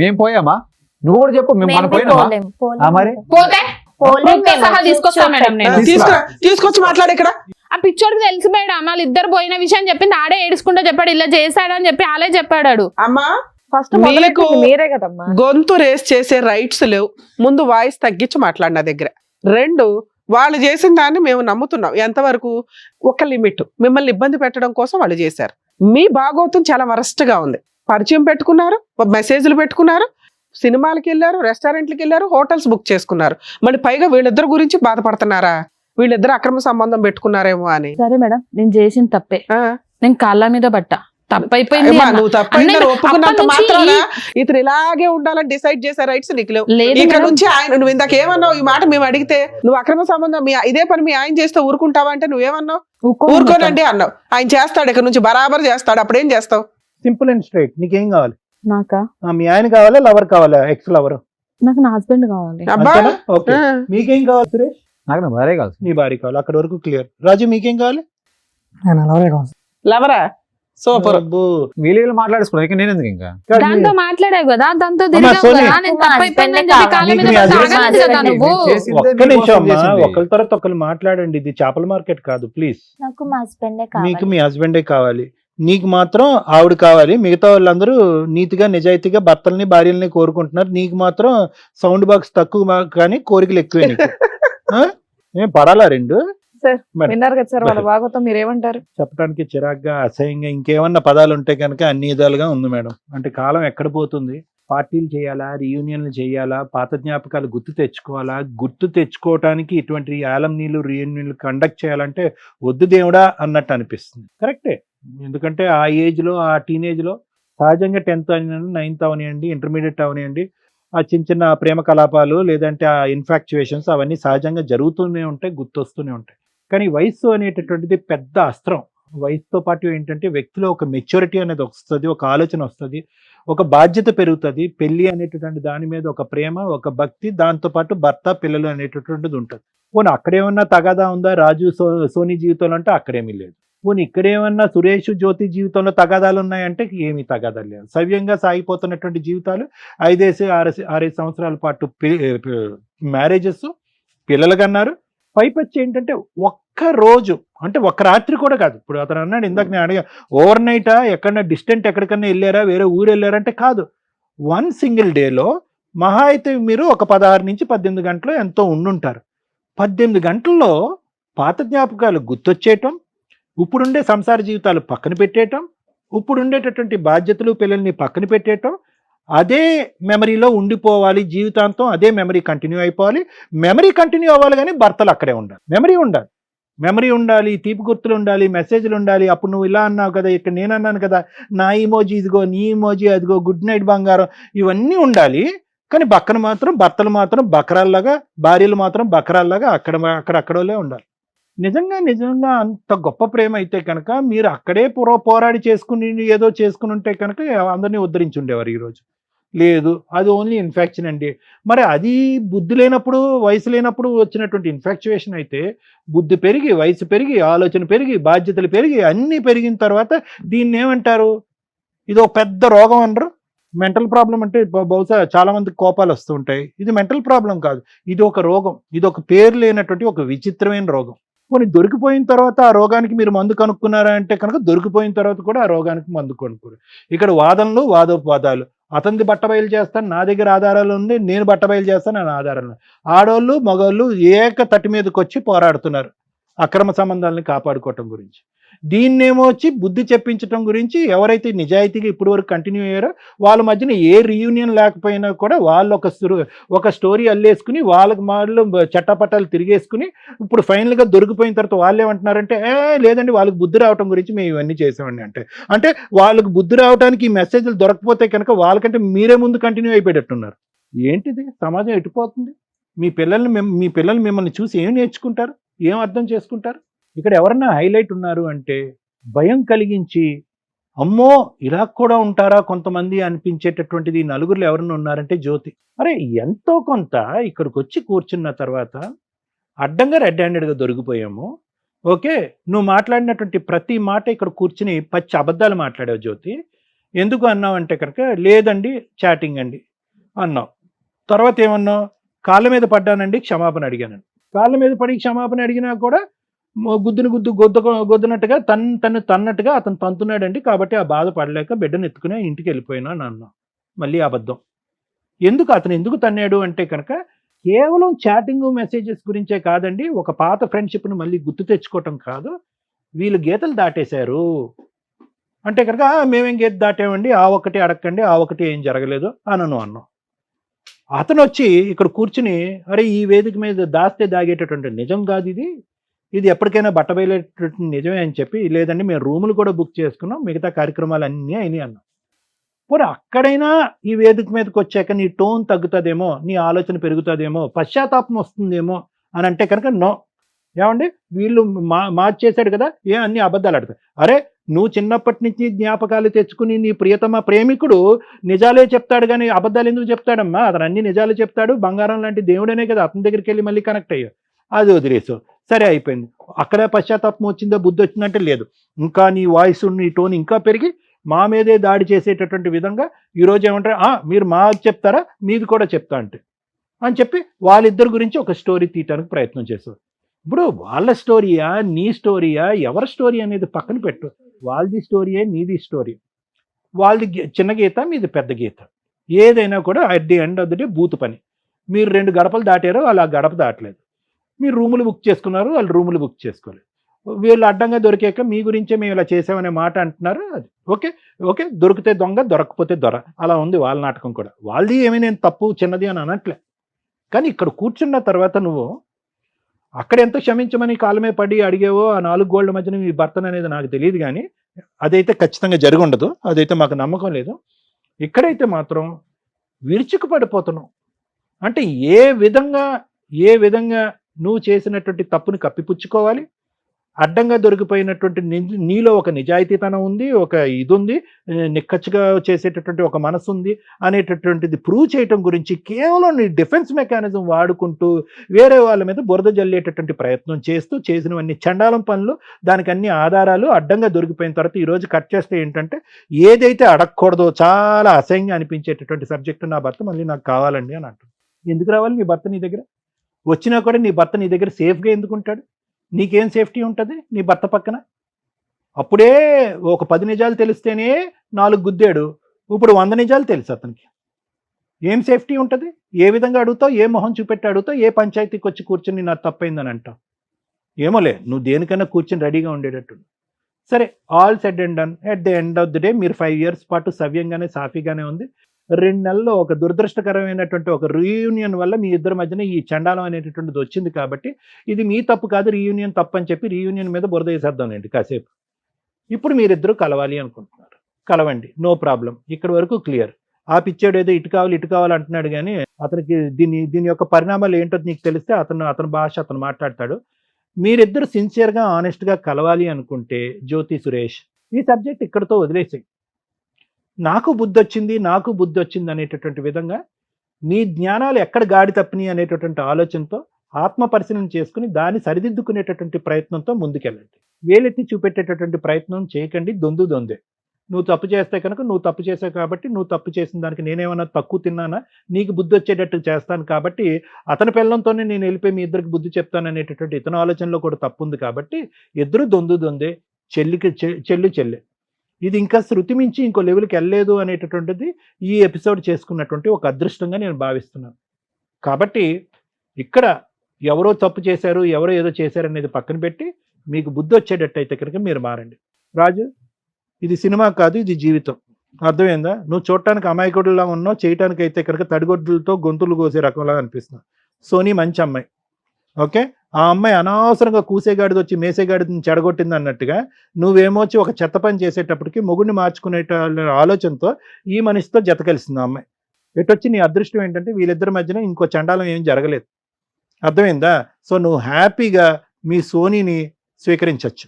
మేము పోయామా? నువ్వు కూడా చెప్పు, మేము మనం పోయినామా? ఆ, మరి? పోతే ప్రూఫ్ తో సహా తీసుకొస్తా మేడం నేను. తీసుకొచ్చి మాట్లాడు ఇక్కడ. ఆ పిచ్చోడికి తెలుసు మేడం, వాళ్ళు ఇద్దరు పోయిన విషయం చెప్పింది, ఆడే ఏడుచుకుంటా చెప్పాడు, ఇలా చేశాడు అని చెప్పి ఆలే చెప్పాడు. అమ్మా, ఫస్ట్ మీకు మీరే కదమ్మా. గొంతు రేస్ చేసే రైట్స్ లేవు. ముందు వాయిస్ తగ్గించి మాట్లాడిన దగ్గర. 2, వాళ్ళు చేసిన దాన్ని మేము నమ్ముతున్నాం. ఎంతవరకు? ఒక లిమిట్. మిమ్మల్ని ఇబ్బంది పెట్టడం కోసం వాళ్ళు చేశారు. మీ భాగోతం చాలా వరస్ట్ గా ఉంది. పరిచయం పెట్టుకున్నారు, మెసేజ్లు పెట్టుకున్నారు, సినిమాలకి వెళ్ళారు, రెస్టారెంట్లకి వెళ్ళారు, హోటల్స్ బుక్ చేసుకున్నారు. మళ్ళీ పైగా వీళ్ళిద్దరు గురించి బాధపడుతున్నారా? వీళ్ళిద్దరు అక్రమ సంబంధం పెట్టుకున్నారేమో అని. సరే మేడం, నేను చేసిన తప్పే, ఆ, నేను కాళ్ళ మీద పట్ట తప్పైపోయింది అమ్మా, అన్న. నువ్వు తప్పైందని అన్నయ్య, ఒప్పుకున్నంత అప్పటి నుంచి మాత్రాన ఇతను ఇలాగే ఉండాలని డిసైడ్ చేసే రైట్స్ నీకు లేవు. లేదు ఇక్కడ మేడం. నుంచి ఆయన, నువ్వు ఇందాక ఏమన్నావు? ఈ మాట మేము అడిగితే నువ్వు అక్రమ సంబంధం ఇదే పని మీ ఆయన చేస్తే ఊరుకుంటావా అంటే నువ్వేమన్నావు? ఊరుకోనండి అన్నావు. ఆయన చేస్తాడు, ఇక్కడ నుంచి బరాబర్ చేస్తాడు. అప్పుడేం చేస్తావు? Simple and straight. నీకేం కావాలి? నాకా? మీ ఆయన కావాలా, లవర్ కావాలా? Ex lover? నాకు నా హస్బెండ్ కావాలి. అబ్బా, ఓకే. ఆ. మీకేం కావాలి సురేష్? నాకు నా భార్య కాదు. నీ భార్య కావాలి, అక్కడ వరకు క్లియర్. రాజు మీకేం కావాలి? లవరా? సూపర్. అబ్బో. వీళ్ళు మాట్లాడుకున్నాను, ఇక నేను ఎందుకు ఇంకా దాంతో మాట్లాడావు కదా, దాంతో అమ్మా, తిరిగావు సోని. కదా, నేను తప్పైపోయిందని చెప్పి కాళ్ళ మీద మీకు మీ పడితే husband ఆగలేదు కదా నువ్వు. చేసిందే ఒక్క మీకోసం నిమిషం అమ్మా, చేసింది. ఒకరి తర్వాత ఒకరు మాట్లాడండి. ఇది చేపల మార్కెట్ కాదు, ప్లీజ్. నాకు మా హస్బెండే మీకు కావాలి. మీ హస్బెండే కావాలి, నీకు మాత్రం ఆవిడ కావాలి. మిగతా వాళ్ళందరూ నీతిగా నిజాయితీగా భర్తల్ని భార్యల్ని కోరుకుంటున్నారు. నీకు మాత్రం సౌండ్ బాక్స్ తక్కువ కానీ కోరికలు ఎక్కువే నీకు. ఆ? ఏం పడాలా 2? Sir, madam. విన్నారు కదా సార్ వాళ్ళ భాగవతం, మీరేమంటారు? చెప్పడానికి చిరాగ్గా, అసహ్యంగా, ఇంకేమన్నా పదాలు ఉంటే కనుక అన్ని విధాలుగా ఉంది మేడం. అంటే కాలం ఎక్కడ పోతుంది? పార్టీలు చేయాలా, రీయూనియన్లు చేయాలా, పాత జ్ఞాపకాలు గుర్తు తెచ్చుకోవాలా? గుర్తు తెచ్చుకోవటానికి ఇటువంటి యాలంనీలు రీయూనియన్లు కండక్ట్ చేయాలంటే వద్దు దేవుడా అన్నట్టు అనిపిస్తుంది. కరెక్టే. ఎందుకంటే ఆ ఏజ్లో, ఆ టీనేజ్లో సహజంగా 10th అవనివ్వండి, 9th అవనివ్వండి, ఇంటర్మీడియట్ అవనివ్వండి, ఆ చిన్న చిన్న ప్రేమ కలాపాలు లేదంటే ఆ ఇన్ఫాక్చువేషన్స్ అవన్నీ సహజంగా జరుగుతూనే ఉంటాయి, గుర్తొస్తూనే ఉంటాయి. కానీ వయస్సు అనేటటువంటిది పెద్ద అస్త్రం. వయసుతో పాటు ఏంటంటే వ్యక్తిలో ఒక మెచ్యూరిటీ అనేది వస్తుంది, ఒక ఆలోచన వస్తుంది, ఒక బాధ్యత పెరుగుతుంది. పెళ్లి అనేటటువంటి దాని మీద ఒక ప్రేమ, ఒక భక్తి, దాంతోపాటు భర్త, పిల్లలు అనేటటువంటిది ఉంటుంది. పోనీ అక్కడేమన్నా తగాదా ఉందా రాజు సోనీ జీవితంలో అంటే అక్కడేమీ లేదు. పోనీ ఇక్కడేమన్నా సురేష్ జ్యోతి జీవితంలో తగాదాలు ఉన్నాయంటే ఏమీ తగాదాలు లేవు. సవ్యంగా సాగిపోతున్నటువంటి జీవితాలు 5-6 సంవత్సరాల పాటు మ్యారేజెస్, పిల్లలు కన్నారు. పైపచ్చి ఏంటంటే ఒక్క ఒక్క రోజు అంటే ఒక్క రాత్రి కూడా కాదు. ఇప్పుడు అతను అన్నాడు ఇందాక నేను అడిగా, ఓవర్ నైటా ఎక్కడన్నా డిస్టెంట్ ఎక్కడికన్నా వెళ్ళారా, వేరే ఊరు వెళ్ళారంటే కాదు. 1 సింగిల్ డేలో మహా అయితే మీరు ఒక 16 నుంచి 18 గంటలు ఎంతో ఉండుంటారు. 18 గంటల్లో పాత జ్ఞాపకాలు గుర్తొచ్చేయటం, ఇప్పుడుండే సంసార జీవితాలు పక్కన పెట్టేయటం, ఇప్పుడుండేటటువంటి బాధ్యతలు పిల్లల్ని పక్కన పెట్టేయటం, అదే మెమరీలో ఉండిపోవాలి జీవితాంతం, అదే మెమరీ కంటిన్యూ అయిపోవాలి. మెమరీ కంటిన్యూ అవ్వాలి కానీ భర్తలు అక్కడే ఉండాలి. మెమరీ ఉండాలి, తీపి గుర్తులు ఉండాలి, మెసేజ్లు ఉండాలి. అప్పుడు నువ్వు ఇలా అన్నావు కదా, ఇక్కడ నేను అన్నాను కదా, నా ఇమోజీ ఇదిగో, నీ ఇమోజీ అదిగో, గుడ్ నైట్ బంగారం, ఇవన్నీ ఉండాలి. కానీ పక్కన మాత్రం భర్తలు మాత్రం బకరాల్లాగా, భార్యలు మాత్రం బకరాల్లాగా అక్కడోలే ఉండాలి. నిజంగా అంత గొప్ప ప్రేమ అయితే కనుక మీరు అక్కడే పోరాడి చేసుకుని ఏదో చేసుకుని ఉంటే కనుక అందరినీ ఉద్ధరించి ఉండేవారు. ఈరోజు లేదు, అది ఓన్లీ ఇన్ఫెక్షన్ అండి. మరి అది బుద్ధి లేనప్పుడు, వయసు లేనప్పుడు వచ్చినటువంటి ఇన్ఫెక్చువేషన్ అయితే, బుద్ధి పెరిగి, వయసు పెరిగి, ఆలోచన పెరిగి, బాధ్యతలు పెరిగి, అన్నీ పెరిగిన తర్వాత దీన్ని ఏమంటారు? ఇది ఒక పెద్ద రోగం అనరు. మెంటల్ ప్రాబ్లం అంటే బహుశా చాలా మందికి కోపాలు వస్తూ ఉంటాయి. ఇది మెంటల్ ప్రాబ్లం కాదు, ఇది ఒక రోగం. ఇది ఒక పేరు లేనటువంటి ఒక విచిత్రమైన రోగం. కొన్ని దొరికిపోయిన తర్వాత ఆ రోగానికి మీరు మందు కనుక్కున్నారా అంటే కనుక దొరికిపోయిన తర్వాత కూడా ఆ రోగానికి మందు కొనుక్కోరు. ఇక్కడ వాదనలు, వాదోపవాదాలు. అతనిది బట్టబయలు చేస్తాను, నా దగ్గర ఆధారాలు ఉంది, నేను బట్టబయలు చేస్తాను, నా ఆధారాలు. ఆడోళ్ళు మగవాళ్ళు ఏక తట్టి మీదకి వచ్చి పోరాడుతున్నారు అక్రమ సంబంధాలను కాపాడుకోవటం గురించి. దీన్నేమో వచ్చి బుద్ధి చెప్పించడం గురించి ఎవరైతే నిజాయితీగా ఇప్పటి వరకు కంటిన్యూ అయ్యారో వాళ్ళ మధ్యన ఏ రీయూనియన్ లేకపోయినా కూడా వాళ్ళు ఒక స్టోరీ అల్లేసుకుని వాళ్ళకి వాళ్ళు చట్టపట్టాలు తిరిగేసుకుని ఇప్పుడు ఫైనల్గా దొరికిపోయిన తర్వాత వాళ్ళు ఏమంటున్నారంటే, లేదండి వాళ్ళకి బుద్ధి రావటం గురించి మేము ఇవన్నీ చేసామండి. అంటే వాళ్ళకి బుద్ధి రావడానికి ఈ మెసేజ్లు దొరకపోతే కనుక వాళ్ళకంటే మీరే ముందు కంటిన్యూ అయిపోయేటట్టున్నారు. ఏంటిది? సమాజం ఎటుపోతుంది? మీ పిల్లలు మిమ్మల్ని చూసి ఏం నేర్చుకుంటారు, ఏం అర్థం చేసుకుంటారు? ఇక్కడ ఎవరన్నా హైలైట్ ఉన్నారు అంటే భయం కలిగించి, అమ్మో ఇలా కూడా ఉంటారా కొంతమంది అనిపించేటటువంటిది నలుగురిలో ఎవరన్నా ఉన్నారంటే జ్యోతి. అరే ఎంతో కొంత ఇక్కడికి వచ్చి కూర్చున్న తర్వాత అడ్డంగా రెడ్ హ్యాండెడ్గా దొరికిపోయాము. ఓకే, నువ్వు మాట్లాడినటువంటి ప్రతి మాట ఇక్కడ కూర్చుని పచ్చి అబద్ధాలు మాట్లాడావు జ్యోతి. ఎందుకు అన్నావు అంటే కనుక, లేదండి చాటింగ్ అండి అన్నావు. తర్వాత ఏమన్నావు? కాళ్ళ మీద పడ్డానండి, క్షమాపణ అడిగానండి. కాళ్ళ మీద పడి క్షమాపణ అడిగినా కూడా గొద్దునట్టుగా తను తన్నట్టుగా అతను తంతున్నాడండి, కాబట్టి ఆ బాధ పడలేక బిడ్డను ఎత్తుకుని ఇంటికి వెళ్ళిపోయినా అన్నా. మళ్ళీ అబద్ధం. అతను ఎందుకు తన్నాడు అంటే కనుక కేవలం చాటింగ్ మెసేజెస్ గురించే కాదండి, ఒక పాత ఫ్రెండ్షిప్ను మళ్ళీ గుర్తు తెచ్చుకోవటం కాదు, వీళ్ళు గీతలు దాటేశారు అంటే కనుక మేమేం గీత దాటామండి, ఆ ఒకటి అడగండి, ఆ ఒకటి ఏం జరగలేదు అన్నాం. అతను వచ్చి ఇక్కడ కూర్చుని, అరే ఈ వేదిక మీద దాస్తే దాగేటటువంటి నిజం కాదు ఇది ఎప్పటికైనా బట్టబయలేటటువంటి నిజమే అని చెప్పి, లేదండి మేము రూములు కూడా బుక్ చేసుకున్నాం, మిగతా కార్యక్రమాలు అన్నీ అయినాయి అన్నాం. పోనీ అక్కడైనా ఈ వేదిక మీదకి వచ్చాక నీ టోన్ తగ్గుతుందేమో, నీ ఆలోచన పెరుగుతుందేమో, పశ్చాత్తాపం వస్తుందేమో అని అంటే కనుక నో. ఏమండి వీళ్ళు మార్చేశాడు కదా, అన్ని అబద్ధాలు ఆడతారు. అరే నువ్వు చిన్నప్పటి నుంచి జ్ఞాపకాలు తెచ్చుకుని నీ ప్రియతమ ప్రేమికుడు నిజాలే చెప్తాడు కానీ అబద్ధాలు ఎందుకు చెప్తాడమ్మా? అతను అన్ని నిజాలు చెప్తాడు, బంగారం లాంటి దేవుడనే కదా, అతని దగ్గరికి వెళ్ళి మళ్ళీ కనెక్ట్ అయ్యావు, అది వదిలేసు, సరే అయిపోయింది. అక్కడే పశ్చాత్తాపం వచ్చిందో, బుద్ధి వచ్చిందంటే లేదు. ఇంకా నీ వాయిస్, నీ టోన్ ఇంకా పెరిగి మా మీదే దాడి చేసేటటువంటి విధంగా ఈరోజు ఏమంటారు, మీరు మాకు చెప్తారా, మీది కూడా చెప్తా అని చెప్పి వాళ్ళిద్దరి గురించి ఒక స్టోరీ తీయటానికి ప్రయత్నం చేశారు. ఇప్పుడు వాళ్ళ స్టోరీయా, నీ స్టోరీయా, ఎవరి స్టోరీ అనేది పక్కన పెట్టు. వాళ్ళది స్టోరీయే, నీది స్టోరీ. వాళ్ళది చిన్న గీత, మీది పెద్ద గీత. ఏదైనా కూడా at the end of the day బూతు పని. మీరు 2 గడపలు దాటారు, వాళ్ళు ఆ గడప దాటలేదు. మీరు రూములు బుక్ చేసుకున్నారు, వాళ్ళు రూములు బుక్ చేసుకోలేదు. వీళ్ళు అడ్డంగా దొరికాక మీ గురించే మేము ఇలా చేసామనే మాట అంటున్నారు. అది ఓకే, దొరికితే దొంగ, దొరకపోతే దొర, అలా ఉంది వాళ్ళ నాటకం కూడా. వాళ్ళది ఏమీ నేను తప్పు చిన్నది అని అనట్లే. కానీ ఇక్కడ కూర్చున్న తర్వాత నువ్వు అక్కడ ఎంత క్షమించమని కాలమే పడి అడిగేవో ఆ 4 గోళ్ల మధ్యన మీ భర్తను అనేది నాకు తెలియదు, కానీ అదైతే ఖచ్చితంగా జరిగి ఉండదు, అదైతే మాకు నమ్మకం లేదు. ఇక్కడైతే మాత్రం విరుచుకు పడిపోతున్నావు. అంటే ఏ విధంగా నువ్వు చేసినటువంటి తప్పుని కప్పిపుచ్చుకోవాలి, అడ్డంగా దొరికిపోయినటువంటి నీలో ఒక నిజాయితీతనం ఉంది, ఒక ఇది ఉంది, నిక్కచ్చిగా చేసేటటువంటి ఒక మనసు ఉంది అనేటటువంటిది ప్రూవ్ చేయటం గురించి కేవలం నీ డిఫెన్స్ మెకానిజం వాడుకుంటూ వేరే వాళ్ళ మీద బురద జల్లేటటువంటి ప్రయత్నం చేస్తూ చేసినవన్నీ చండాలం పనులు, దానికి అన్ని ఆధారాలు అడ్డంగా దొరికిపోయిన తర్వాత ఈరోజు కట్ చేస్తే ఏంటంటే, ఏదైతే అడగకూడదో చాలా అసహ్యంగా అనిపించేటటువంటి సబ్జెక్టు నా భర్త మళ్ళీ నాకు కావాలండి అని అంటుంది. ఎందుకు రావాలి నీ భర్త నీ దగ్గర? వచ్చినా కూడా నీ భర్త నీ దగ్గర సేఫ్గా ఎందుకుంటాడు? నీకేం సేఫ్టీ ఉంటుంది నీ భర్త పక్కన? అప్పుడే ఒక 10 నిజాలు తెలిస్తేనే 4 గుద్దాడు, ఇప్పుడు 100 నిజాలు తెలుసు అతనికి. ఏం సేఫ్టీ ఉంటుంది? ఏ విధంగా అడుగుతావు? ఏ మొహం చూపెట్టి అడుగుతావు? ఏ పంచాయతీకి వచ్చి కూర్చొని నాకు తప్పైందని అంటావు? ఏమోలే, నువ్వు దేనికైనా కూర్చొని రెడీగా ఉండేటట్టు. సరే, all said and done. At the end of the day మీరు 5 years పాటు సవ్యంగానే సాఫీగానే ఉంది. 2 నెలల్లో ఒక దురదృష్టకరమైనటువంటి ఒక రీయూనియన్ వల్ల మీ ఇద్దరి మధ్యన ఈ చండాలం అనేటటువంటిది వచ్చింది కాబట్టి ఇది మీ తప్పు కాదు, రీయూనియన్ తప్పు అని చెప్పి రీయూనియన్ మీద బురద వేసేద్దామండి కాసేపు. ఇప్పుడు మీరిద్దరూ కలవాలి అనుకుంటున్నారు, కలవండి, నో ప్రాబ్లం. ఇక్కడ వరకు క్లియర్. ఆ పిచ్చాడు ఏదో ఇటు కావాలి అంటున్నాడు, కానీ అతనికి దీని యొక్క పరిణామాలు ఏంటో నీకు తెలిస్తే అతని భాష అతను మాట్లాడతాడు. మీరిద్దరు సిన్సియర్గా ఆనెస్ట్గా కలవాలి అనుకుంటే జ్యోతి సురేష్ ఈ సబ్జెక్ట్ ఇక్కడితో వదిలేసాయి. నాకు బుద్ధి వచ్చింది అనేటటువంటి విధంగా మీ జ్ఞానాలు ఎక్కడ గాడి తప్పినాయి అనేటటువంటి ఆలోచనతో ఆత్మ పరిశీలన చేసుకుని దాన్ని సరిదిద్దుకునేటటువంటి ప్రయత్నంతో ముందుకెళ్ళండి. వేలెత్తి చూపెట్టేటటువంటి ప్రయత్నం చేయకండి. దొందే. నువ్వు తప్పు చేస్తే కనుక నువ్వు తప్పు చేసావు కాబట్టి, నువ్వు తప్పు చేసిన దానికి నేనేమన్నా తక్కువ తిన్నానా, నీకు బుద్ధి వచ్చేటట్టు చేస్తాను కాబట్టి అతని పిల్లలతోనే నేను వెళ్ళిపోయి మీ ఇద్దరికి బుద్ధి చెప్తాను అనేటటువంటి ఇతని ఆలోచనలో కూడా తప్పు ఉంది కాబట్టి ఇద్దరు దొందే, చెల్లె. ఇది ఇంకా శృతి మించి ఇంకో లెవెల్కి వెళ్ళలేదు అనేటటువంటిది ఈ ఎపిసోడ్ చేసుకున్నటువంటి ఒక అదృష్టంగా నేను భావిస్తున్నాను. కాబట్టి ఇక్కడ ఎవరో తప్పు చేశారు, ఎవరో ఏదో చేశారు అనేది పక్కన పెట్టి మీకు బుద్ధి వచ్చేటట్టు అయితే కనుక మీరు మారండి. రాజు, ఇది సినిమా కాదు, ఇది జీవితం. అర్థమైందా? నువ్వు చూడటానికి అమాయకుడిలా ఉన్నావు, చేయటానికి అయితే కనుక తడిగొడ్లతో గొంతులు కోసే రకంలా అనిపిస్తున్నావు. సోనీ మంచి అమ్మాయి, ఓకే. ఆ అమ్మాయి అనవసరంగా కూసేగాడిది వచ్చి మేసేగాడిని చెడగొట్టింది అన్నట్టుగా నువ్వేమో వచ్చి ఒక చెత్త పని చేసేటప్పటికి మొగుడిని మార్చుకునే ఆలోచనతో ఈ మనిషితో జత కలిసింది ఆ అమ్మాయి. ఎటొచ్చి నీ అదృష్టం ఏంటంటే వీళ్ళిద్దరి మధ్యన ఇంకో చండాలం ఏం జరగలేదు. అర్థమైందా? సో నువ్వు హ్యాపీగా మీ సోనీని స్వీకరించవచ్చు.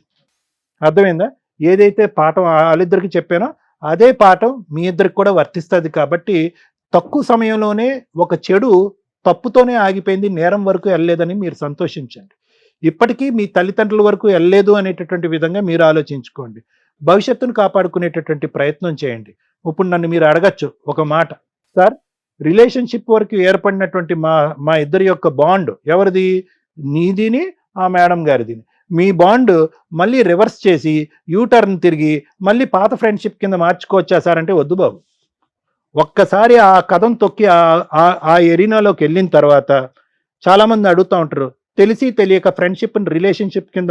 అర్థమైందా? ఏదైతే పాఠం వాళ్ళిద్దరికి చెప్పానో అదే పాఠం మీ ఇద్దరికి కూడా వర్తిస్తుంది. కాబట్టి తక్కువ సమయంలోనే ఒక చెడు తప్పుతోనే ఆగిపోయింది, నేరం వరకు వెళ్ళలేదని మీరు సంతోషించండి. ఇప్పటికీ మీ తల్లిదండ్రుల వరకు వెళ్ళలేదు అనేటటువంటి విధంగా మీరు ఆలోచించుకోండి. భవిష్యత్తును కాపాడుకునేటటువంటి ప్రయత్నం చేయండి. ఇప్పుడు నన్ను మీరు అడగచ్చు ఒక మాట, సార్ రిలేషన్షిప్ వరకు ఏర్పడినటువంటి మా ఇద్దరి యొక్క బాండ్ ఎవరిది? నీదిని ఆ మేడం గారిది. మీ బాండ్ మళ్ళీ రివర్స్ చేసి యూటర్న్ తిరిగి మళ్ళీ పాత ఫ్రెండ్షిప్ కింద మార్చుకోవచ్చా సార్ అంటే వద్దు బాబు. ఒక్కసారి ఆ కథం తొక్కి ఆ ఎరీనాలోకి వెళ్ళిన తర్వాత చాలామంది అడుగుతూ ఉంటారు, తెలిసి తెలియక ఫ్రెండ్షిప్ని రిలేషన్షిప్ కింద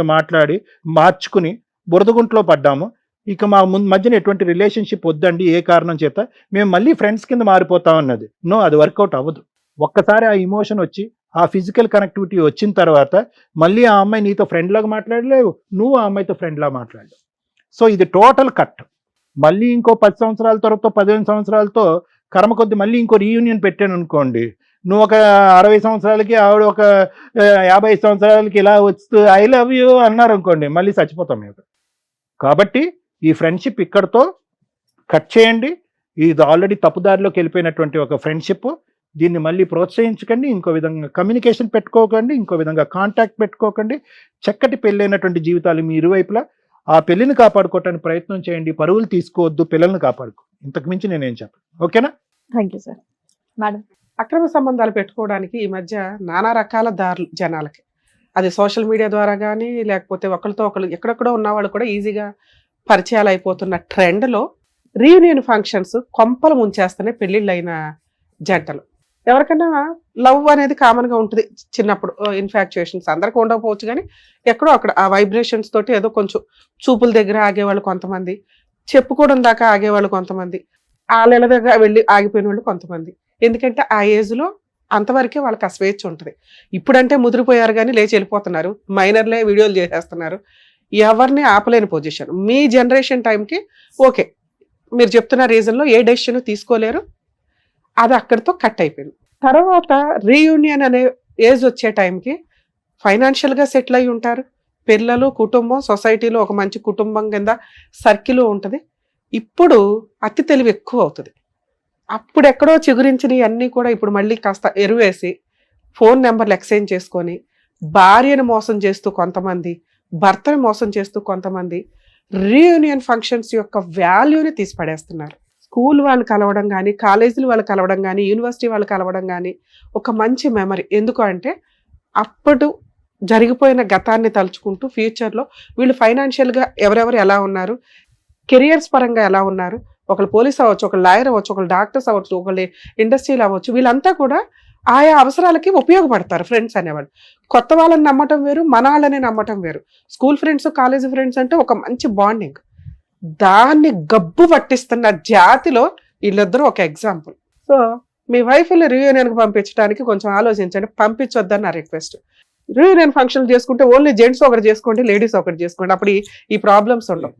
మార్చుకుని బురదగుంట్లో పడ్డాము, ఇక మా మధ్యన ఎటువంటి రిలేషన్షిప్ వద్దండి ఏ కారణం చేత, మేము మళ్ళీ ఫ్రెండ్స్ కింద మారిపోతాం అన్నది. నో, అది వర్కౌట్ అవ్వదు. ఒక్కసారి ఆ ఇమోషన్ వచ్చి ఆ ఫిజికల్ కనెక్టివిటీ వచ్చిన తర్వాత మళ్ళీ ఆ అమ్మాయి నీతో ఫ్రెండ్ లాగా మాట్లాడలేవు, నువ్వు ఆ అమ్మాయితో ఫ్రెండ్ లాగా మాట్లాడలేవు. సో ఇది టోటల్ కట్. మళ్ళీ ఇంకో 10 సంవత్సరాల తర్వాత 15 సంవత్సరాలతో కర్మ కొద్ది మళ్ళీ ఇంకో రీయూనియన్ పెట్టాను అనుకోండి, నువ్వు ఒక 60 సంవత్సరాలకి ఆవిడ ఒక 50 సంవత్సరాలకి ఇలా వస్తూ ఐ లవ్ యూ అన్నారు అనుకోండి, మళ్ళీ చచ్చిపోతాం మేము. కాబట్టి ఈ ఫ్రెండ్షిప్ ఇక్కడతో కట్ చేయండి. ఇది ఆల్రెడీ తప్పుదారిలోకి వెళ్ళిపోయినటువంటి ఒక ఫ్రెండ్షిప్. దీన్ని మళ్ళీ ప్రోత్సహించకండి, ఇంకో విధంగా కమ్యూనికేషన్ పెట్టుకోకండి, ఇంకో విధంగా కాంటాక్ట్ పెట్టుకోకండి. చక్కటి పెళ్ళైనటువంటి జీవితాలు మీ ఇరువైపులా. ఆ పెళ్లిని కాపాడుకోవటానికి ప్రయత్నం చేయండి. పరువులు తీసుకోవద్దు, పిల్లల్ని కాపాడుకో. ఇంతకు మించి నేనేం చెప్పను. ఓకేనా? Thank you sir. మేడం, అక్రమ సంబంధాలు పెట్టుకోవడానికి ఈ మధ్య నానా రకాల దారులు జనాలకి. అది సోషల్ మీడియా ద్వారా కానీ లేకపోతే ఒకరితో ఒకరు ఎక్కడెక్కడో ఉన్నవాళ్ళు కూడా ఈజీగా పరిచయాలు అయిపోతున్న ట్రెండ్లో రీయూనియన్ ఫంక్షన్స్ కొంపలు ముంచేస్తున్నాయి పెళ్ళిళ్ళు అయిన జంటలు. ఎవరికైనా లవ్ అనేది కామన్గా ఉంటుంది చిన్నప్పుడు, ఇన్ఫాక్చుయేషన్స్ అందరికీ ఉండకపోవచ్చు కానీ ఎక్కడో అక్కడ ఆ వైబ్రేషన్స్ తోటి ఏదో కొంచెం చూపుల దగ్గర ఆగేవాళ్ళు కొంతమంది, చెప్పుకోవడం దాకా ఆగేవాళ్ళు కొంతమంది, వాళ్ళ దగ్గర వెళ్ళి ఆగిపోయిన వాళ్ళు కొంతమంది. ఎందుకంటే ఆ ఏజ్లో అంతవరకే వాళ్ళకి ఆ స్వేచ్ఛ ఉంటుంది. ఇప్పుడంటే ముదిరిపోయారు కానీ లేచి వెళ్ళిపోతున్నారు, మైనర్లే వీడియోలు చేసేస్తున్నారు, ఎవరిని ఆపలేని పొజిషన్. మీ జనరేషన్ టైంకి ఓకే, మీరు చెప్తున్న రీజన్లో ఏ డెసిషన్ తీసుకోలేరు, అది అక్కడితో కట్ అయిపోయింది. తర్వాత రీయూనియన్ అనే ఏజ్ వచ్చే టైంకి ఫైనాన్షియల్గా సెటిల్ అయి ఉంటారు, పిల్లలు, కుటుంబం, సొసైటీలో ఒక మంచి కుటుంబం కింద సర్కిల్ ఉంటుంది. ఇప్పుడు అతి తెలివి ఎక్కువ అవుతుంది. అప్పుడు ఎక్కడో చిగురించినవి అన్నీ కూడా ఇప్పుడు మళ్ళీ కాస్త ఎరువేసి ఫోన్ నెంబర్లు ఎక్స్చేంజ్ చేసుకొని భార్యను మోసం చేస్తూ కొంతమంది, భర్తను మోసం చేస్తూ కొంతమంది రీయూనియన్ ఫంక్షన్స్ యొక్క వాల్యూని తీసి పడేస్తున్నారు. స్కూల్ వాళ్ళు కలవడం కానీ, కాలేజీలు వాళ్ళు కలవడం కానీ, యూనివర్సిటీ వాళ్ళు కలవడం కానీ ఒక మంచి మెమరీ. ఎందుకు అంటే అప్పుడు జరిగిపోయిన గతాన్ని తలుచుకుంటూ ఫ్యూచర్లో వీళ్ళు ఫైనాన్షియల్గా ఎవరెవరు ఎలా ఉన్నారు, కెరియర్స్ పరంగా ఎలా ఉన్నారు, ఒకళ్ళు పోలీస్ అవ్వచ్చు, ఒకళ్ళు లాయర్ అవ్వచ్చు, ఒకళ్ళు డాక్టర్స్ అవ్వచ్చు, ఒకళ్ళు ఇండస్ట్రీలో అవ్వచ్చు, వీళ్ళంతా కూడా ఆయా అవసరాలకి ఉపయోగపడతారు ఫ్రెండ్స్ అనేవాళ్ళు. కొత్త వాళ్ళని నమ్మటం వేరు, మన వాళ్ళని నమ్మటం వేరు. స్కూల్ ఫ్రెండ్స్, కాలేజీ ఫ్రెండ్స్ అంటే ఒక మంచి బాండింగ్. దాన్ని గబ్బు పట్టిస్తున్న జాతిలో వీళ్ళిద్దరూ ఒక ఎగ్జాంపుల్. సో మీ వైఫ్ని రీయూనియన్కి పంపించడానికి కొంచెం ఆలోచించండి, పంపించొద్దని నా రిక్వెస్ట్. రీయూనియన్ ఫంక్షన్లు చేసుకుంటే ఓన్లీ జెంట్స్ ఒకటి చేసుకోండి, లేడీస్ ఒకటి చేసుకోండి, అప్పుడు ఈ ప్రాబ్లమ్స్ ఉండవు.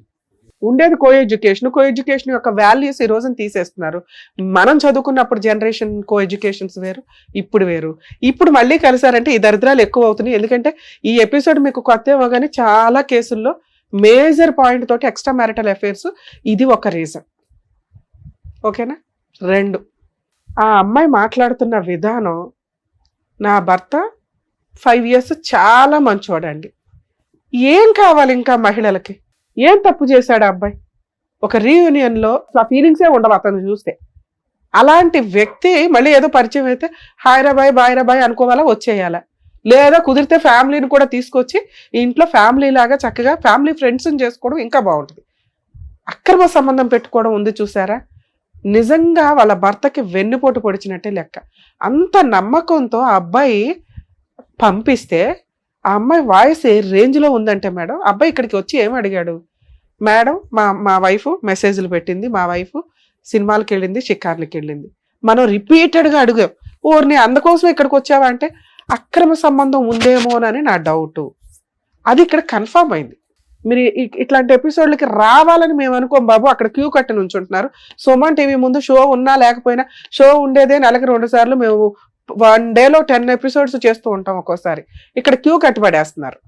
ఉండేది కో ఎడ్యుకేషన్ యొక్క వాల్యూస్ ఈ రోజున తీసేస్తున్నారు. మనం చదువుకున్నప్పుడు జనరేషన్ కో ఎడ్యుకేషన్స్ వేరు, ఇప్పుడు వేరు. ఇప్పుడు మళ్ళీ కలిసారంటే ఈ దరిద్రాలు ఎక్కువ అవుతున్నాయి. ఎందుకంటే ఈ ఎపిసోడ్ మీకు కొత్త ఇవ్వగానే చాలా కేసుల్లో మేజర్ పాయింట్ తోటి ఎక్స్ట్రా మ్యారిటల్ అఫైర్స్ ఇది ఒక రీజన్. ఓకేనా? 2, ఆ అమ్మాయి మాట్లాడుతున్న విధానం, నా భర్త 5 years చాలా మంచోడండి, ఏం కావాలి ఇంకా మహిళలకి, ఏం తప్పు చేశాడు ఆ అబ్బాయి? ఒక రీయూనియన్లో ఆ ఫీలింగ్సే ఉండవు అతను చూస్తే. అలాంటి వ్యక్తి మళ్ళీ ఏదో పరిచయం అయితే హాయరాబాయ్ బాయ్ అనుకోవాలా, వచ్చేయాలా? లేదా కుదిరితే ఫ్యామిలీని కూడా తీసుకొచ్చి ఇంట్లో ఫ్యామిలీ లాగా చక్కగా ఫ్యామిలీ ఫ్రెండ్స్ని చేసుకోవడం ఇంకా బాగుంటుంది. అక్రమ సంబంధం పెట్టుకోవడం ఉంది చూసారా, నిజంగా వాళ్ళ భర్తకి వెన్నుపోటు పొడిచినట్టే లెక్క. అంత నమ్మకంతో ఆ అబ్బాయి పంపిస్తే ఆ అమ్మాయి వాయిస్ ఏ రేంజ్లో ఉందంటే మేడం, అబ్బాయి ఇక్కడికి వచ్చి ఏమి అడిగాడు, మేడం మా వైఫ్ మెసేజ్లు పెట్టింది, మా వైఫ్ సినిమాలకు వెళ్ళింది, షికార్లకి వెళ్ళింది. మనం రిపీటెడ్గా అడిగాం, ఓర్ని అందుకోసం ఇక్కడికి వచ్చావా అంటే అక్రమ సంబంధం ఉందేమోనని నా డౌట్. అది ఇక్కడ కన్ఫర్మ్ అయింది. మీరు ఇట్లాంటి ఎపిసోడ్లకి రావాలని మేము అనుకోం బాబు, అక్కడ క్యూ కట్టి నుంచుంటున్నారు. సుమన్ టీవీ ముందు షో ఉన్నా లేకపోయినా, షో ఉండేదే నెలకి 2 సార్లు, మేము 1 dayలో 10 episodes చేస్తూ ఉంటాం ఒక్కోసారి. ఇక్కడ క్యూ కట్టుబడేస్తున్నారు.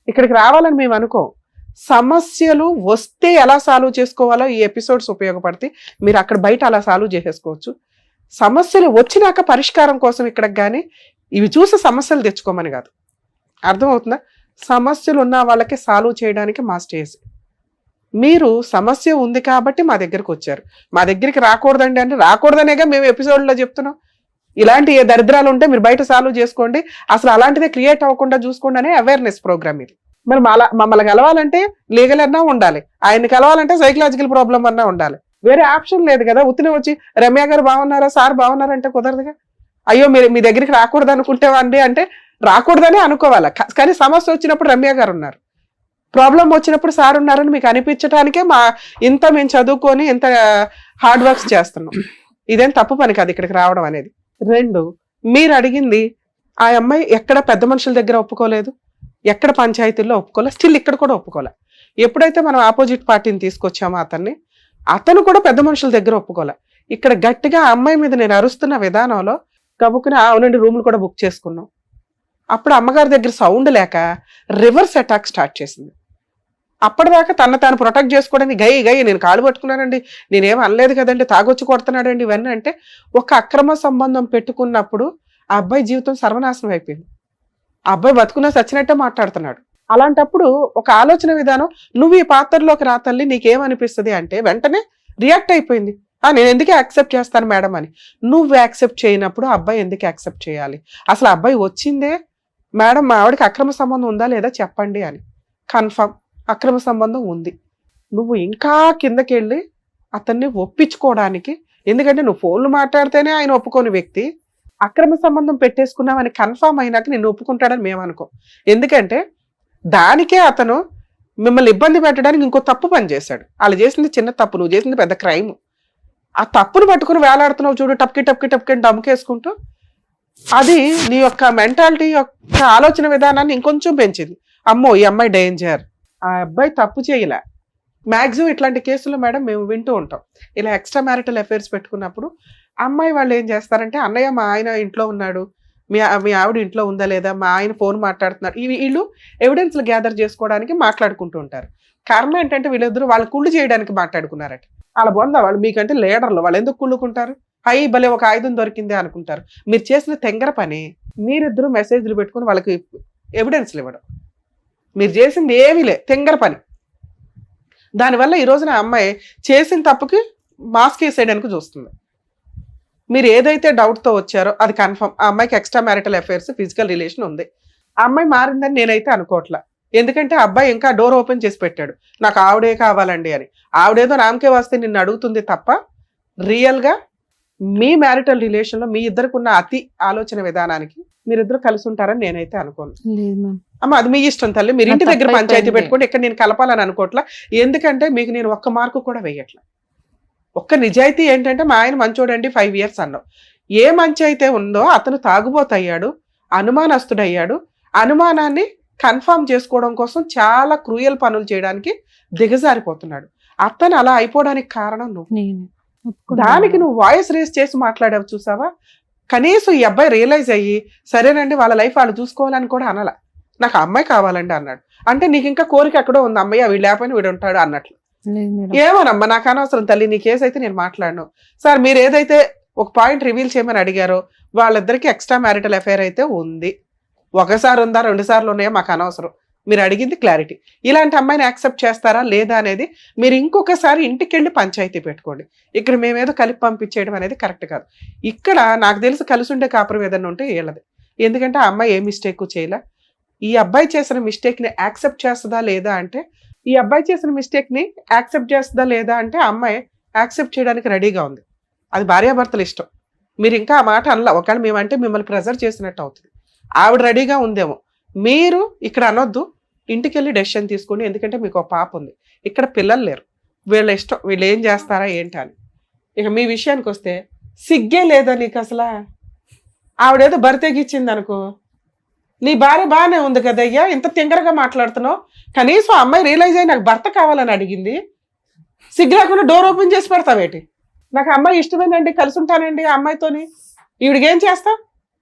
ఇక్కడికి రావాలని మేము అనుకోం. సమస్యలు వస్తే ఎలా సాల్వ్ చేసుకోవాలో ఈ ఎపిసోడ్స్ ఉపయోగపడతాయి. మీరు అక్కడ బయట అలా సాల్వ్ చేసేసుకోవచ్చు. సమస్యలు వచ్చినాక పరిష్కారం కోసం ఇక్కడికి కానీ ఇవి చూసి సమస్యలు తెచ్చుకోమని కాదు. అర్థమవుతుందా? సమస్యలు ఉన్న వాళ్ళకి సాల్వ్ చేయడానికి మా స్టేజ్. మీరు సమస్య ఉంది కాబట్టి మా దగ్గరికి వచ్చారు. మా దగ్గరికి రాకూడదండి అంటే రాకూడదనేగా మేము ఎపిసోడ్లో చెప్తున్నాం. ఇలాంటి ఏ దరిద్రాలు ఉంటే మీరు బయట సాల్వ్ చేసుకోండి, అసలు అలాంటిదే క్రియేట్ అవ్వకుండా చూసుకోండి అనే అవేర్నెస్ ప్రోగ్రామ్ ఇది. మరి మమ్మల్ని కలవాలంటే లీగల్ అన్నా ఉండాలి, ఆయన్ని కలవాలంటే సైకలాజికల్ ప్రాబ్లం అన్నా ఉండాలి. వేరే ఆప్షన్ లేదు కదా. ఉత్తినే వచ్చి రమ్య గారు బాగున్నారా, సార్ బాగున్నారంటే కుదరదుగా. అయ్యో మీరు మీ దగ్గరికి రాకూడదు అనుకుంటేవండి అంటే రాకూడదనే అనుకోవాలి. కానీ సమస్య వచ్చినప్పుడు రమ్య గారు ఉన్నారు, ప్రాబ్లం వచ్చినప్పుడు సార్ ఉన్నారని మీకు అనిపించడానికే ఇంత మేము చదువుకొని ఇంత హార్డ్ వర్క్స్ చేస్తున్నాం. ఇదేం తప్పు పని కాదు ఇక్కడికి రావడం అనేది. 2, మీరు అడిగింది ఆ అమ్మాయి ఎక్కడ పెద్ద మనుషుల దగ్గర ఒప్పుకోలేదు, ఎక్కడ పంచాయతీల్లో ఒప్పుకోలే, స్టిల్ ఇక్కడ కూడా ఒప్పుకోలే. ఎప్పుడైతే మనం ఆపోజిట్ పార్టీని తీసుకొచ్చామో అతను కూడా పెద్ద మనుషుల దగ్గర ఒప్పుకోలే. ఇక్కడ గట్టిగా ఆ అమ్మాయి మీద నేను అరుస్తున్న విధానంలో కబుక్కుని అవునండి రూములు కూడా బుక్ చేసుకున్నాం. అప్పుడు అమ్మగారి దగ్గర సౌండ్ లేక రివర్స్ అటాక్ స్టార్ట్ చేసింది. అప్పటిదాకా తాను ప్రొటెక్ట్ చేసుకోవడానికి గై నేను కాలు పట్టుకున్నానండి, నేనేం అనలేదు కదండి, తాగొచ్చి కొడుతున్నాడండి ఇవన్నీ అంటే, ఒక అక్రమ సంబంధం పెట్టుకున్నప్పుడు ఆ అబ్బాయి జీవితం సర్వనాశనం అయిపోయింది. ఆ అబ్బాయి బతుకున్నా చచ్చినట్టే మాట్లాడుతున్నాడు. అలాంటప్పుడు ఒక ఆలోచన విధానం, నువ్వు ఈ పాత్రలోకి రా తల్లి నీకేమనిపిస్తుంది అంటే వెంటనే రియాక్ట్ అయిపోయింది. నేను ఎందుకే యాక్సెప్ట్ చేస్తాను మేడం అని. నువ్వు యాక్సెప్ట్ చేయనప్పుడు అబ్బాయి ఎందుకు యాక్సెప్ట్ చేయాలి? అసలు అబ్బాయి వచ్చిందే మేడం మా ఆవిడకి అక్రమ సంబంధం ఉందా లేదా చెప్పండి అని. కన్ఫర్మ్ అక్రమ సంబంధం ఉంది. నువ్వు ఇంకా కిందకి వెళ్ళి అతన్ని ఒప్పించుకోవడానికి, ఎందుకంటే నువ్వు ఫోన్లు మాట్లాడితేనే ఆయన ఒప్పుకోని వ్యక్తి, అక్రమ సంబంధం పెట్టేసుకున్నామని కన్ఫర్మ్ అయినాక నిన్ను ఒప్పుకుంటాడని మేము అనుకో. ఎందుకంటే దానికే అతను మిమ్మల్ని ఇబ్బంది పెట్టడానికి ఇంకో తప్పు పని చేశాడు. వాళ్ళు చేసింది చిన్న తప్పు, నువ్వు చేసింది పెద్ద క్రైమ్. ఆ తప్పును పట్టుకుని వేలాడుతున్నావు చూడు, టప్కి డమ్కేసుకుంటూ. అది నీ యొక్క మెంటాలిటీ యొక్క ఆలోచన విధానాన్ని ఇంకొంచెం పెంచింది. అమ్మో ఈ అమ్మాయి డేంజర్, ఆ అబ్బాయి తప్పు చేయలే. మ్యాక్సిమం ఇట్లాంటి కేసులు మేడం మేము వింటూ ఉంటాం. ఇలా ఎక్స్ట్రా మ్యారిటల్ అఫైర్స్ పెట్టుకున్నప్పుడు అమ్మాయి వాళ్ళు ఏం చేస్తారంటే, అన్నయ్య మా ఆయన ఇంట్లో ఉన్నాడు, మీ ఆవిడ ఇంట్లో ఉందా లేదా, మా ఆయన ఫోన్ మాట్లాడుతున్నాడు, వీళ్ళు ఎవిడెన్స్లు గ్యాదర్ చేసుకోవడానికి మాట్లాడుకుంటూ ఉంటారు. కారణం ఏంటంటే వీళ్ళిద్దరూ వాళ్ళ కుళ్ళు చేయడానికి మాట్లాడుకున్నారట. వాళ్ళ బొంద వాళ్ళు మీకంటే లీడర్లు, వాళ్ళు ఎందుకు కుళ్ళుకుంటారు? హై భలే ఒక ఆయుధం దొరికిందే అనుకుంటారు. మీరు చేసిన తెంగర పని, మీరిద్దరూ మెసేజ్లు పెట్టుకుని వాళ్ళకి ఎవిడెన్స్లు ఇవ్వడం, మీరు చేసింది ఏమీ లే, తెంగర పని. దానివల్ల ఈ రోజున అమ్మాయి చేసిన తప్పుకి మాస్క్ వేసేయడానికి చూస్తుంది. మీరు ఏదైతే డౌట్తో వచ్చారో అది కన్ఫర్మ్, ఆ అమ్మాయికి extra marital affairs physical relation ఉంది. ఆ అమ్మాయి మారిందని నేనైతే అనుకోవట్లా. ఎందుకంటే ఆ అబ్బాయి ఇంకా డోర్ ఓపెన్ చేసి పెట్టాడు, నాకు ఆవిడే కావాలండి అని. ఆవిడేదో నామకే వస్తే నిన్ను అడుగుతుంది తప్ప రియల్ గా మీ మ్యారిటల్ రిలేషన్ లో మీ ఇద్దరికి ఉన్న అతి ఆలోచన విధానానికి మీరిద్దరు కలిసి ఉంటారని నేనైతే అనుకోను. లేదు మ్యామ్. అమ్మ అది మీ ఇష్టం తల్లి, మీరు ఇంటి నాకు దగ్గర తప్పు పంచాయతీ అయిపోయింది. పెట్టుకోండి. ఇక్కడ నేను కలపాలని అనుకోవట్లా. ఎందుకంటే మీకు నేను ఒక్క మార్కు కూడా వేయట్లా. ఒక్క నిజాయితీ ఏంటంటే మా ఆయన మంచోడండి 5 years అన్నావు. ఏ మంచి అయితే ఉందో అతను తాగుబోతయ్యాడు, అనుమానస్తుడయ్యాడు. అనుమానాన్ని కన్ఫర్మ్ చేసుకోవడం కోసం చాలా క్రూయల్ పనులు చేయడానికి దిగజారిపోతున్నాడు. అతను అలా అయిపోవడానికి కారణం నువ్వు. నేను ఒప్పుకున్నా. దానికి నువ్వు వాయిస్ రేస్ చేసి మాట్లాడావు చూసావా. కనీసం ఈ అబ్బాయి రియలైజ్ అయ్యి సరేనండి వాళ్ళ లైఫ్ వాళ్ళు చూసుకోవాలని కూడా అనలా. నాకు అమ్మాయి కావాలండి అన్నాడు. అంటే నీకు ఇంకా కోరిక ఎక్కడో ఉంది, అమ్మాయి వీడు లేకపోయినా వీడు ఉంటాడు అన్నట్లు. లేదు మేడం. ఏమోనమ్మా నాకు అనవసరం తల్లి, నీ కేసు అయితే నేను మాట్లాడను. సార్ మీరు ఏదైతే ఒక పాయింట్ రివీల్ చేయమని అడిగారో వాళ్ళిద్దరికి ఎక్స్ట్రా మ్యారిటల్ అఫైర్ అయితే ఉంది. ఒకసారి ఉందా 2 సార్లు ఉన్నాయో మాకు అనవసరం. మీరు అడిగింది క్లారిటీ. ఇలాంటి అమ్మాయిని యాక్సెప్ట్ చేస్తారా లేదా అనేది మీరు ఇంకొకసారి ఇంటికి వెళ్ళి పంచాయతీ పెట్టుకోండి. ఇక్కడ మేమేదో కలిపి పంపించేయడం అనేది కరెక్ట్ కాదు. ఇక్కడ నాకు తెలిసి కలిసి ఉండే కాపురం ఏదన్నా ఉంటే వీళ్ళది. ఎందుకంటే ఆ అమ్మాయి ఏ మిస్టేక్ చేయలే. ఈ అబ్బాయి చేసిన మిస్టేక్ని యాక్సెప్ట్ చేస్తుందా లేదా అంటే, ఈ అబ్బాయి చేసిన మిస్టేక్ని యాక్సెప్ట్ చేస్తుందా లేదా అంటే ఆ అమ్మాయి యాక్సెప్ట్ చేయడానికి రెడీగా ఉంది. అది భార్యాభర్తల ఇష్టం. మీరు ఇంకా ఆ మాట అనలా. ఒకవేళ మేమంటే మిమ్మల్ని ప్రెజర్ చేసినట్టు అవుతుంది. ఆవిడ రెడీగా ఉందేమో. మీరు ఇక్కడ అనొద్దు, ఇంటికి వెళ్ళి డెసిషన్ తీసుకోండి. ఎందుకంటే మీకు ఒక పాప ఉంది, ఇక్కడ పిల్లలు లేరు. వీళ్ళ ఇష్టం, వీళ్ళు ఏం చేస్తారా ఏంటి అని. ఇక మీ విషయానికి వస్తే సిగ్గే లేదా నీకు అసలు? ఆవిడేదో బరితెగిచ్చింది అనుకో, నీ భార్య బాగానే ఉంది కదయ్యా, ఇంత తింగరగా మాట్లాడుతున్నావు. కనీసం అమ్మాయి రియలైజ్ అయ్యి నాకు భర్త కావాలని అడిగింది, సిగ్గు లేకుండా డోర్ ఓపెన్ చేసి పెడతావేటి? నాకు అమ్మాయి ఇష్టమేనండి, కలిసి ఉంటానండి ఆ అమ్మాయితోని. ఈవిడికి ఏం చేస్తావు?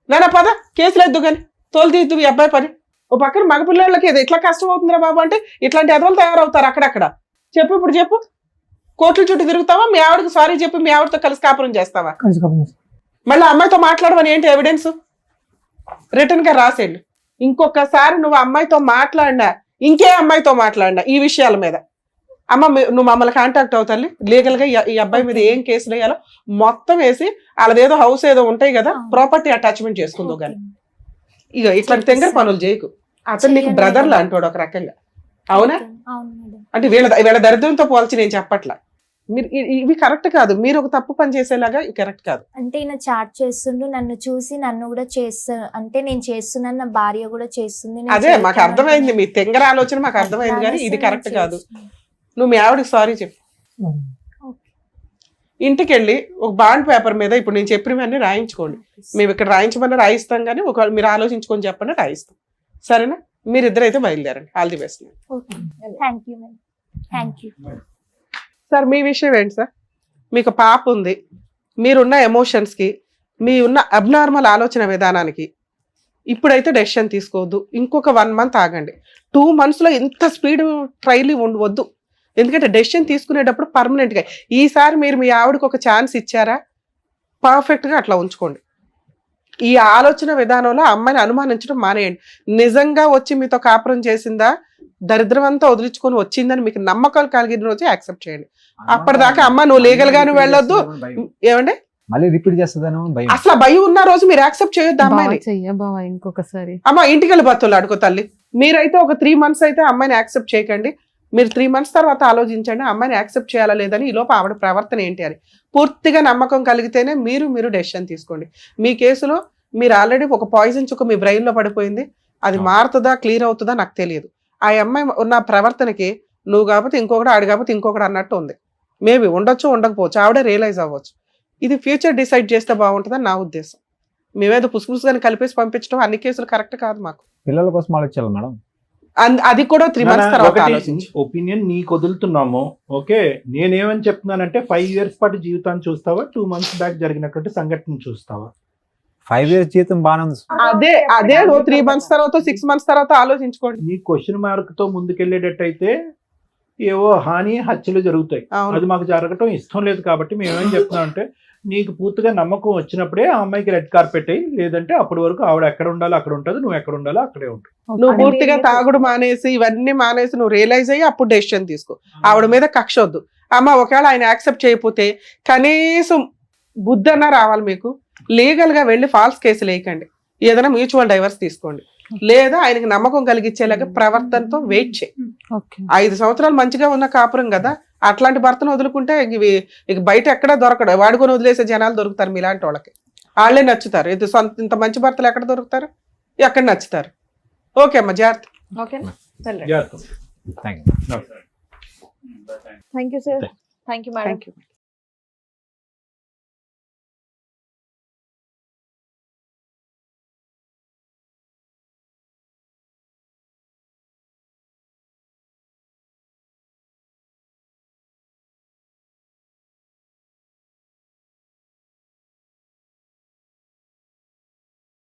నాన్న పద కేసులు ఎద్దు కానీ తోలుతీద్దు ఈ అబ్బాయి పని. ఓ పక్కన మగపిల్లలకి ఇది ఎట్లా కష్టం అవుతుందిరా బాబు అంటే ఇట్లాంటి ఎదవలు తయారవుతారు అక్కడక్కడ. చెప్పు ఇప్పుడు చెప్పు, కోర్టుల చుట్టూ తిరుగుతావా? మీ ఆవిడకి సారీ చెప్పి మీ ఆవిడతో కలిసి కాపురం చేస్తావా? మళ్ళీ అమ్మాయితో మాట్లాడమని ఏంటి ఎవిడెన్స్? రిటర్న్ గా రాసేళ్ళు. ఇంకొకసారి నువ్వు అమ్మాయితో మాట్లాడినా, ఇంకే అమ్మాయితో మాట్లాడినా ఈ విషయాల మీద, అమ్మ నువ్వు మమ్మల్ని కాంటాక్ట్ అవుతాలి. లీగల్ గా ఈ అబ్బాయి మీద ఏం కేసులు వేయాలో మొత్తం వేసి వాళ్ళదేదో హౌస్ ఏదో ఉంటాయి కదా, ప్రాపర్టీ అటాచ్మెంట్ చేసుకుందో కానీ. ఇక ఇట్లాంటి తెంగర పనులు చేయకు. అతను నీకు బ్రదర్ లా అంటాడు ఒక రకంగా. అవునా? అవును మేడం. అంటే వీళ్ళ దరిద్రంతో పోల్చి నేను చెప్పట్లా. మీరు ఇవి కరెక్ట్ కాదు. మీరు ఒక తప్పు పని చేసేలాగా కరెక్ట్ కాదు. అంటే ఈయన చాట్ చేస్తుండు, నన్ను చూసి నన్ను కూడా చేస్తా, అంటే నేను చేస్తున్నాను, నా భార్య కూడా చేస్తుంది. నేను అదే మాకు చేస్తాను అర్థమైంది, అంటే మీ తెంగర ఆలోచన మాకు అర్థమైంది, కానీ ఇది అలాగే కరెక్ట్ కాదు. చేస్తాను. నువ్వు మీ ఆవిడకి సారీ చెప్పు. ఇంటికి వెళ్ళి ఒక బాండ్ పేపర్ మీద ఇప్పుడు నేను చెప్పినవన్నీ రాయించుకోండి. మేము ఇక్కడ రాయించమని రాయిస్తాం, కానీ ఒకవేళ మీరు ఆలోచించుకొని చెప్పండి రాయిస్తాం. సరేనా? మీరిద్దరైతే బయలుదేరండి. All the best. Okay. Thank you madam. Thank you. Sir మీ విషయం ఏంటి సార్? మీకు పాప ఉంది, మీరున్న ఎమోషన్స్కి, మీ ఉన్న అబ్నార్మల్ ఆలోచన విధానానికి ఇప్పుడైతే డెసిషన్ తీసుకోవద్దు. ఇంకొక 1 month ఆగండి. 2 monthsలో ఇంత స్పీడ్ ట్రైల్ వద్దు. ఎందుకంటే డెసిషన్ తీసుకునేటప్పుడు పర్మనెంట్గా ఈసారి మీరు మీ ఆవిడకి ఒక ఛాన్స్ ఇచ్చారా, పర్ఫెక్ట్గా అట్లా ఉంచుకోండి. ఈ ఆలోచన విధానంలో అమ్మాయిని అనుమానించడం మానేయండి. నిజంగా వచ్చి మీతో కాపురం చేసిందా, దరిద్రం అంతా వదిలించుకొని వచ్చిందని మీకు నమ్మకాలు కలిగిన రోజే యాక్సెప్ట్ చేయండి. అప్పటిదాకా అమ్మ నువ్వు లీగల్ గాను వెళ్ళొద్దు. ఏమండి మళ్ళీ రిపీట్ చేస్తుందేమో భయం. అసలు భయం ఉన్న రోజు మీరు యాక్సెప్ట్ చేయొద్దు అమ్మాయిని. బావా ఇంకొకసారి అమ్మ ఇంటికి వెళ్ళి బతులు అడుకో తల్లి. మీరైతే ఒక 3 months అయితే అమ్మాయిని యాక్సెప్ట్ చేయకండి. మీరు 3 months తర్వాత ఆలోచించండి అమ్మాయిని యాక్సెప్ట్ చేయాలా లేదని. ఈ లోపు ఆవిడ ప్రవర్తన ఏంటి అని పూర్తిగా నమ్మకం కలిగితేనే మీరు డెసిషన్ తీసుకోండి. మీ కేసులో మీరు ఆల్రెడీ ఒక పాయిజన్ చుక్క మీ బ్రెయిన్ లో పడిపోయింది. అది మారుతుందా క్లియర్ అవుతుందా నాకు తెలియదు. ఆ అమ్మాయి ఉన్న ప్రవర్తనకి నువ్వు కాకపోతే ఇంకొకటి, ఆడు కాకపోతే ఇంకొకటి అన్నట్టు ఉంది. మేబీ ఉండొచ్చు ఉండకపోవచ్చు, ఆవిడే రియలైజ్ అవ్వచ్చు. ఇది ఫ్యూచర్ డిసైడ్ చేస్తే బాగుంటుందని నా ఉద్దేశం. మేమేదో పుసుపుసుగాని కలిపేసి పంపించడం అన్ని కేసులు కరెక్ట్ కాదు. మాకు పిల్లల కోసం ఆలోచించాలి మేడం. అది కూడా 3 months తర్వాత ఆలోచించి ఒపీనియన్ నీకు వదులుతున్నాము. ఓకే, నేనేమని చెప్తున్నానంటే 5 years పాటు జీవితాన్ని చూస్తావా, 2 months బ్యాక్ జరిగినటువంటి సంఘటన చూస్తావా? 5 years జీవితం బాగానే ఉంది. అదే 3 months తర్వాత 6 months తర్వాత ఆలోచించుకోండి. నీ క్వశ్చన్ మార్క్ తో ముందుకెళ్ళేటట్టయితే ఏవో హాని హత్యలు జరుగుతాయి. అది మాకు జరగటం ఇష్టం లేదు. కాబట్టి మేమేం చెప్తున్నాం అంటే నీకు పూర్తిగా నమ్మకం వచ్చినప్పుడే ఆ అమ్మాయికి రెడ్ కార్పెట్ అయ్యి, లేదంటే అప్పటి వరకు ఆవిడ ఎక్కడ ఉండాలో అక్కడ ఉంటుంది, నువ్వు ఎక్కడ ఉండాలో అక్కడే ఉంటుంది. నువ్వు పూర్తిగా తాగుడు మానేసి ఇవన్నీ మానేసి నువ్వు రియలైజ్ అయ్యి అప్పుడు డెసిషన్ తీసుకో. ఆవిడ మీద కక్ష వద్దు. అమ్మ ఒకవేళ ఆయన యాక్సెప్ట్ చేయకపోతే కనీసం బుద్ధి అన్నా రావాలి మీకు. లీగల్ గా వెళ్ళి ఫాల్స్ కేసులు వేయకండి. ఏదైనా మ్యూచువల్ డైవర్స్ తీసుకోండి. లేదా ఆయనకి నమ్మకం కలిగించేలాగా ప్రవర్తనతో వెయిట్ చేయి. ఓకే 5 సంవత్సరాలు మంచిగా ఉన్న కాపురం కదా, అట్లాంటి భర్తను వదులుకుంటే ఇక బయట ఎక్కడా దొరకడు. వాడుకొని వదిలేసే జనాలు దొరుకుతారు మీలాంటి వాళ్ళకి. వాళ్ళే నచ్చుతారు. ఇంత మంచి భర్తలు ఎక్కడ దొరుకుతారు, ఎక్కడ నచ్చుతారు. ఓకే అమ్మా, జాగ్రత్త. ఓకేనా, వెళ్ళండి. జాగ్రత్త. Thank you. Thank you sir. Thank you madam. Thank you.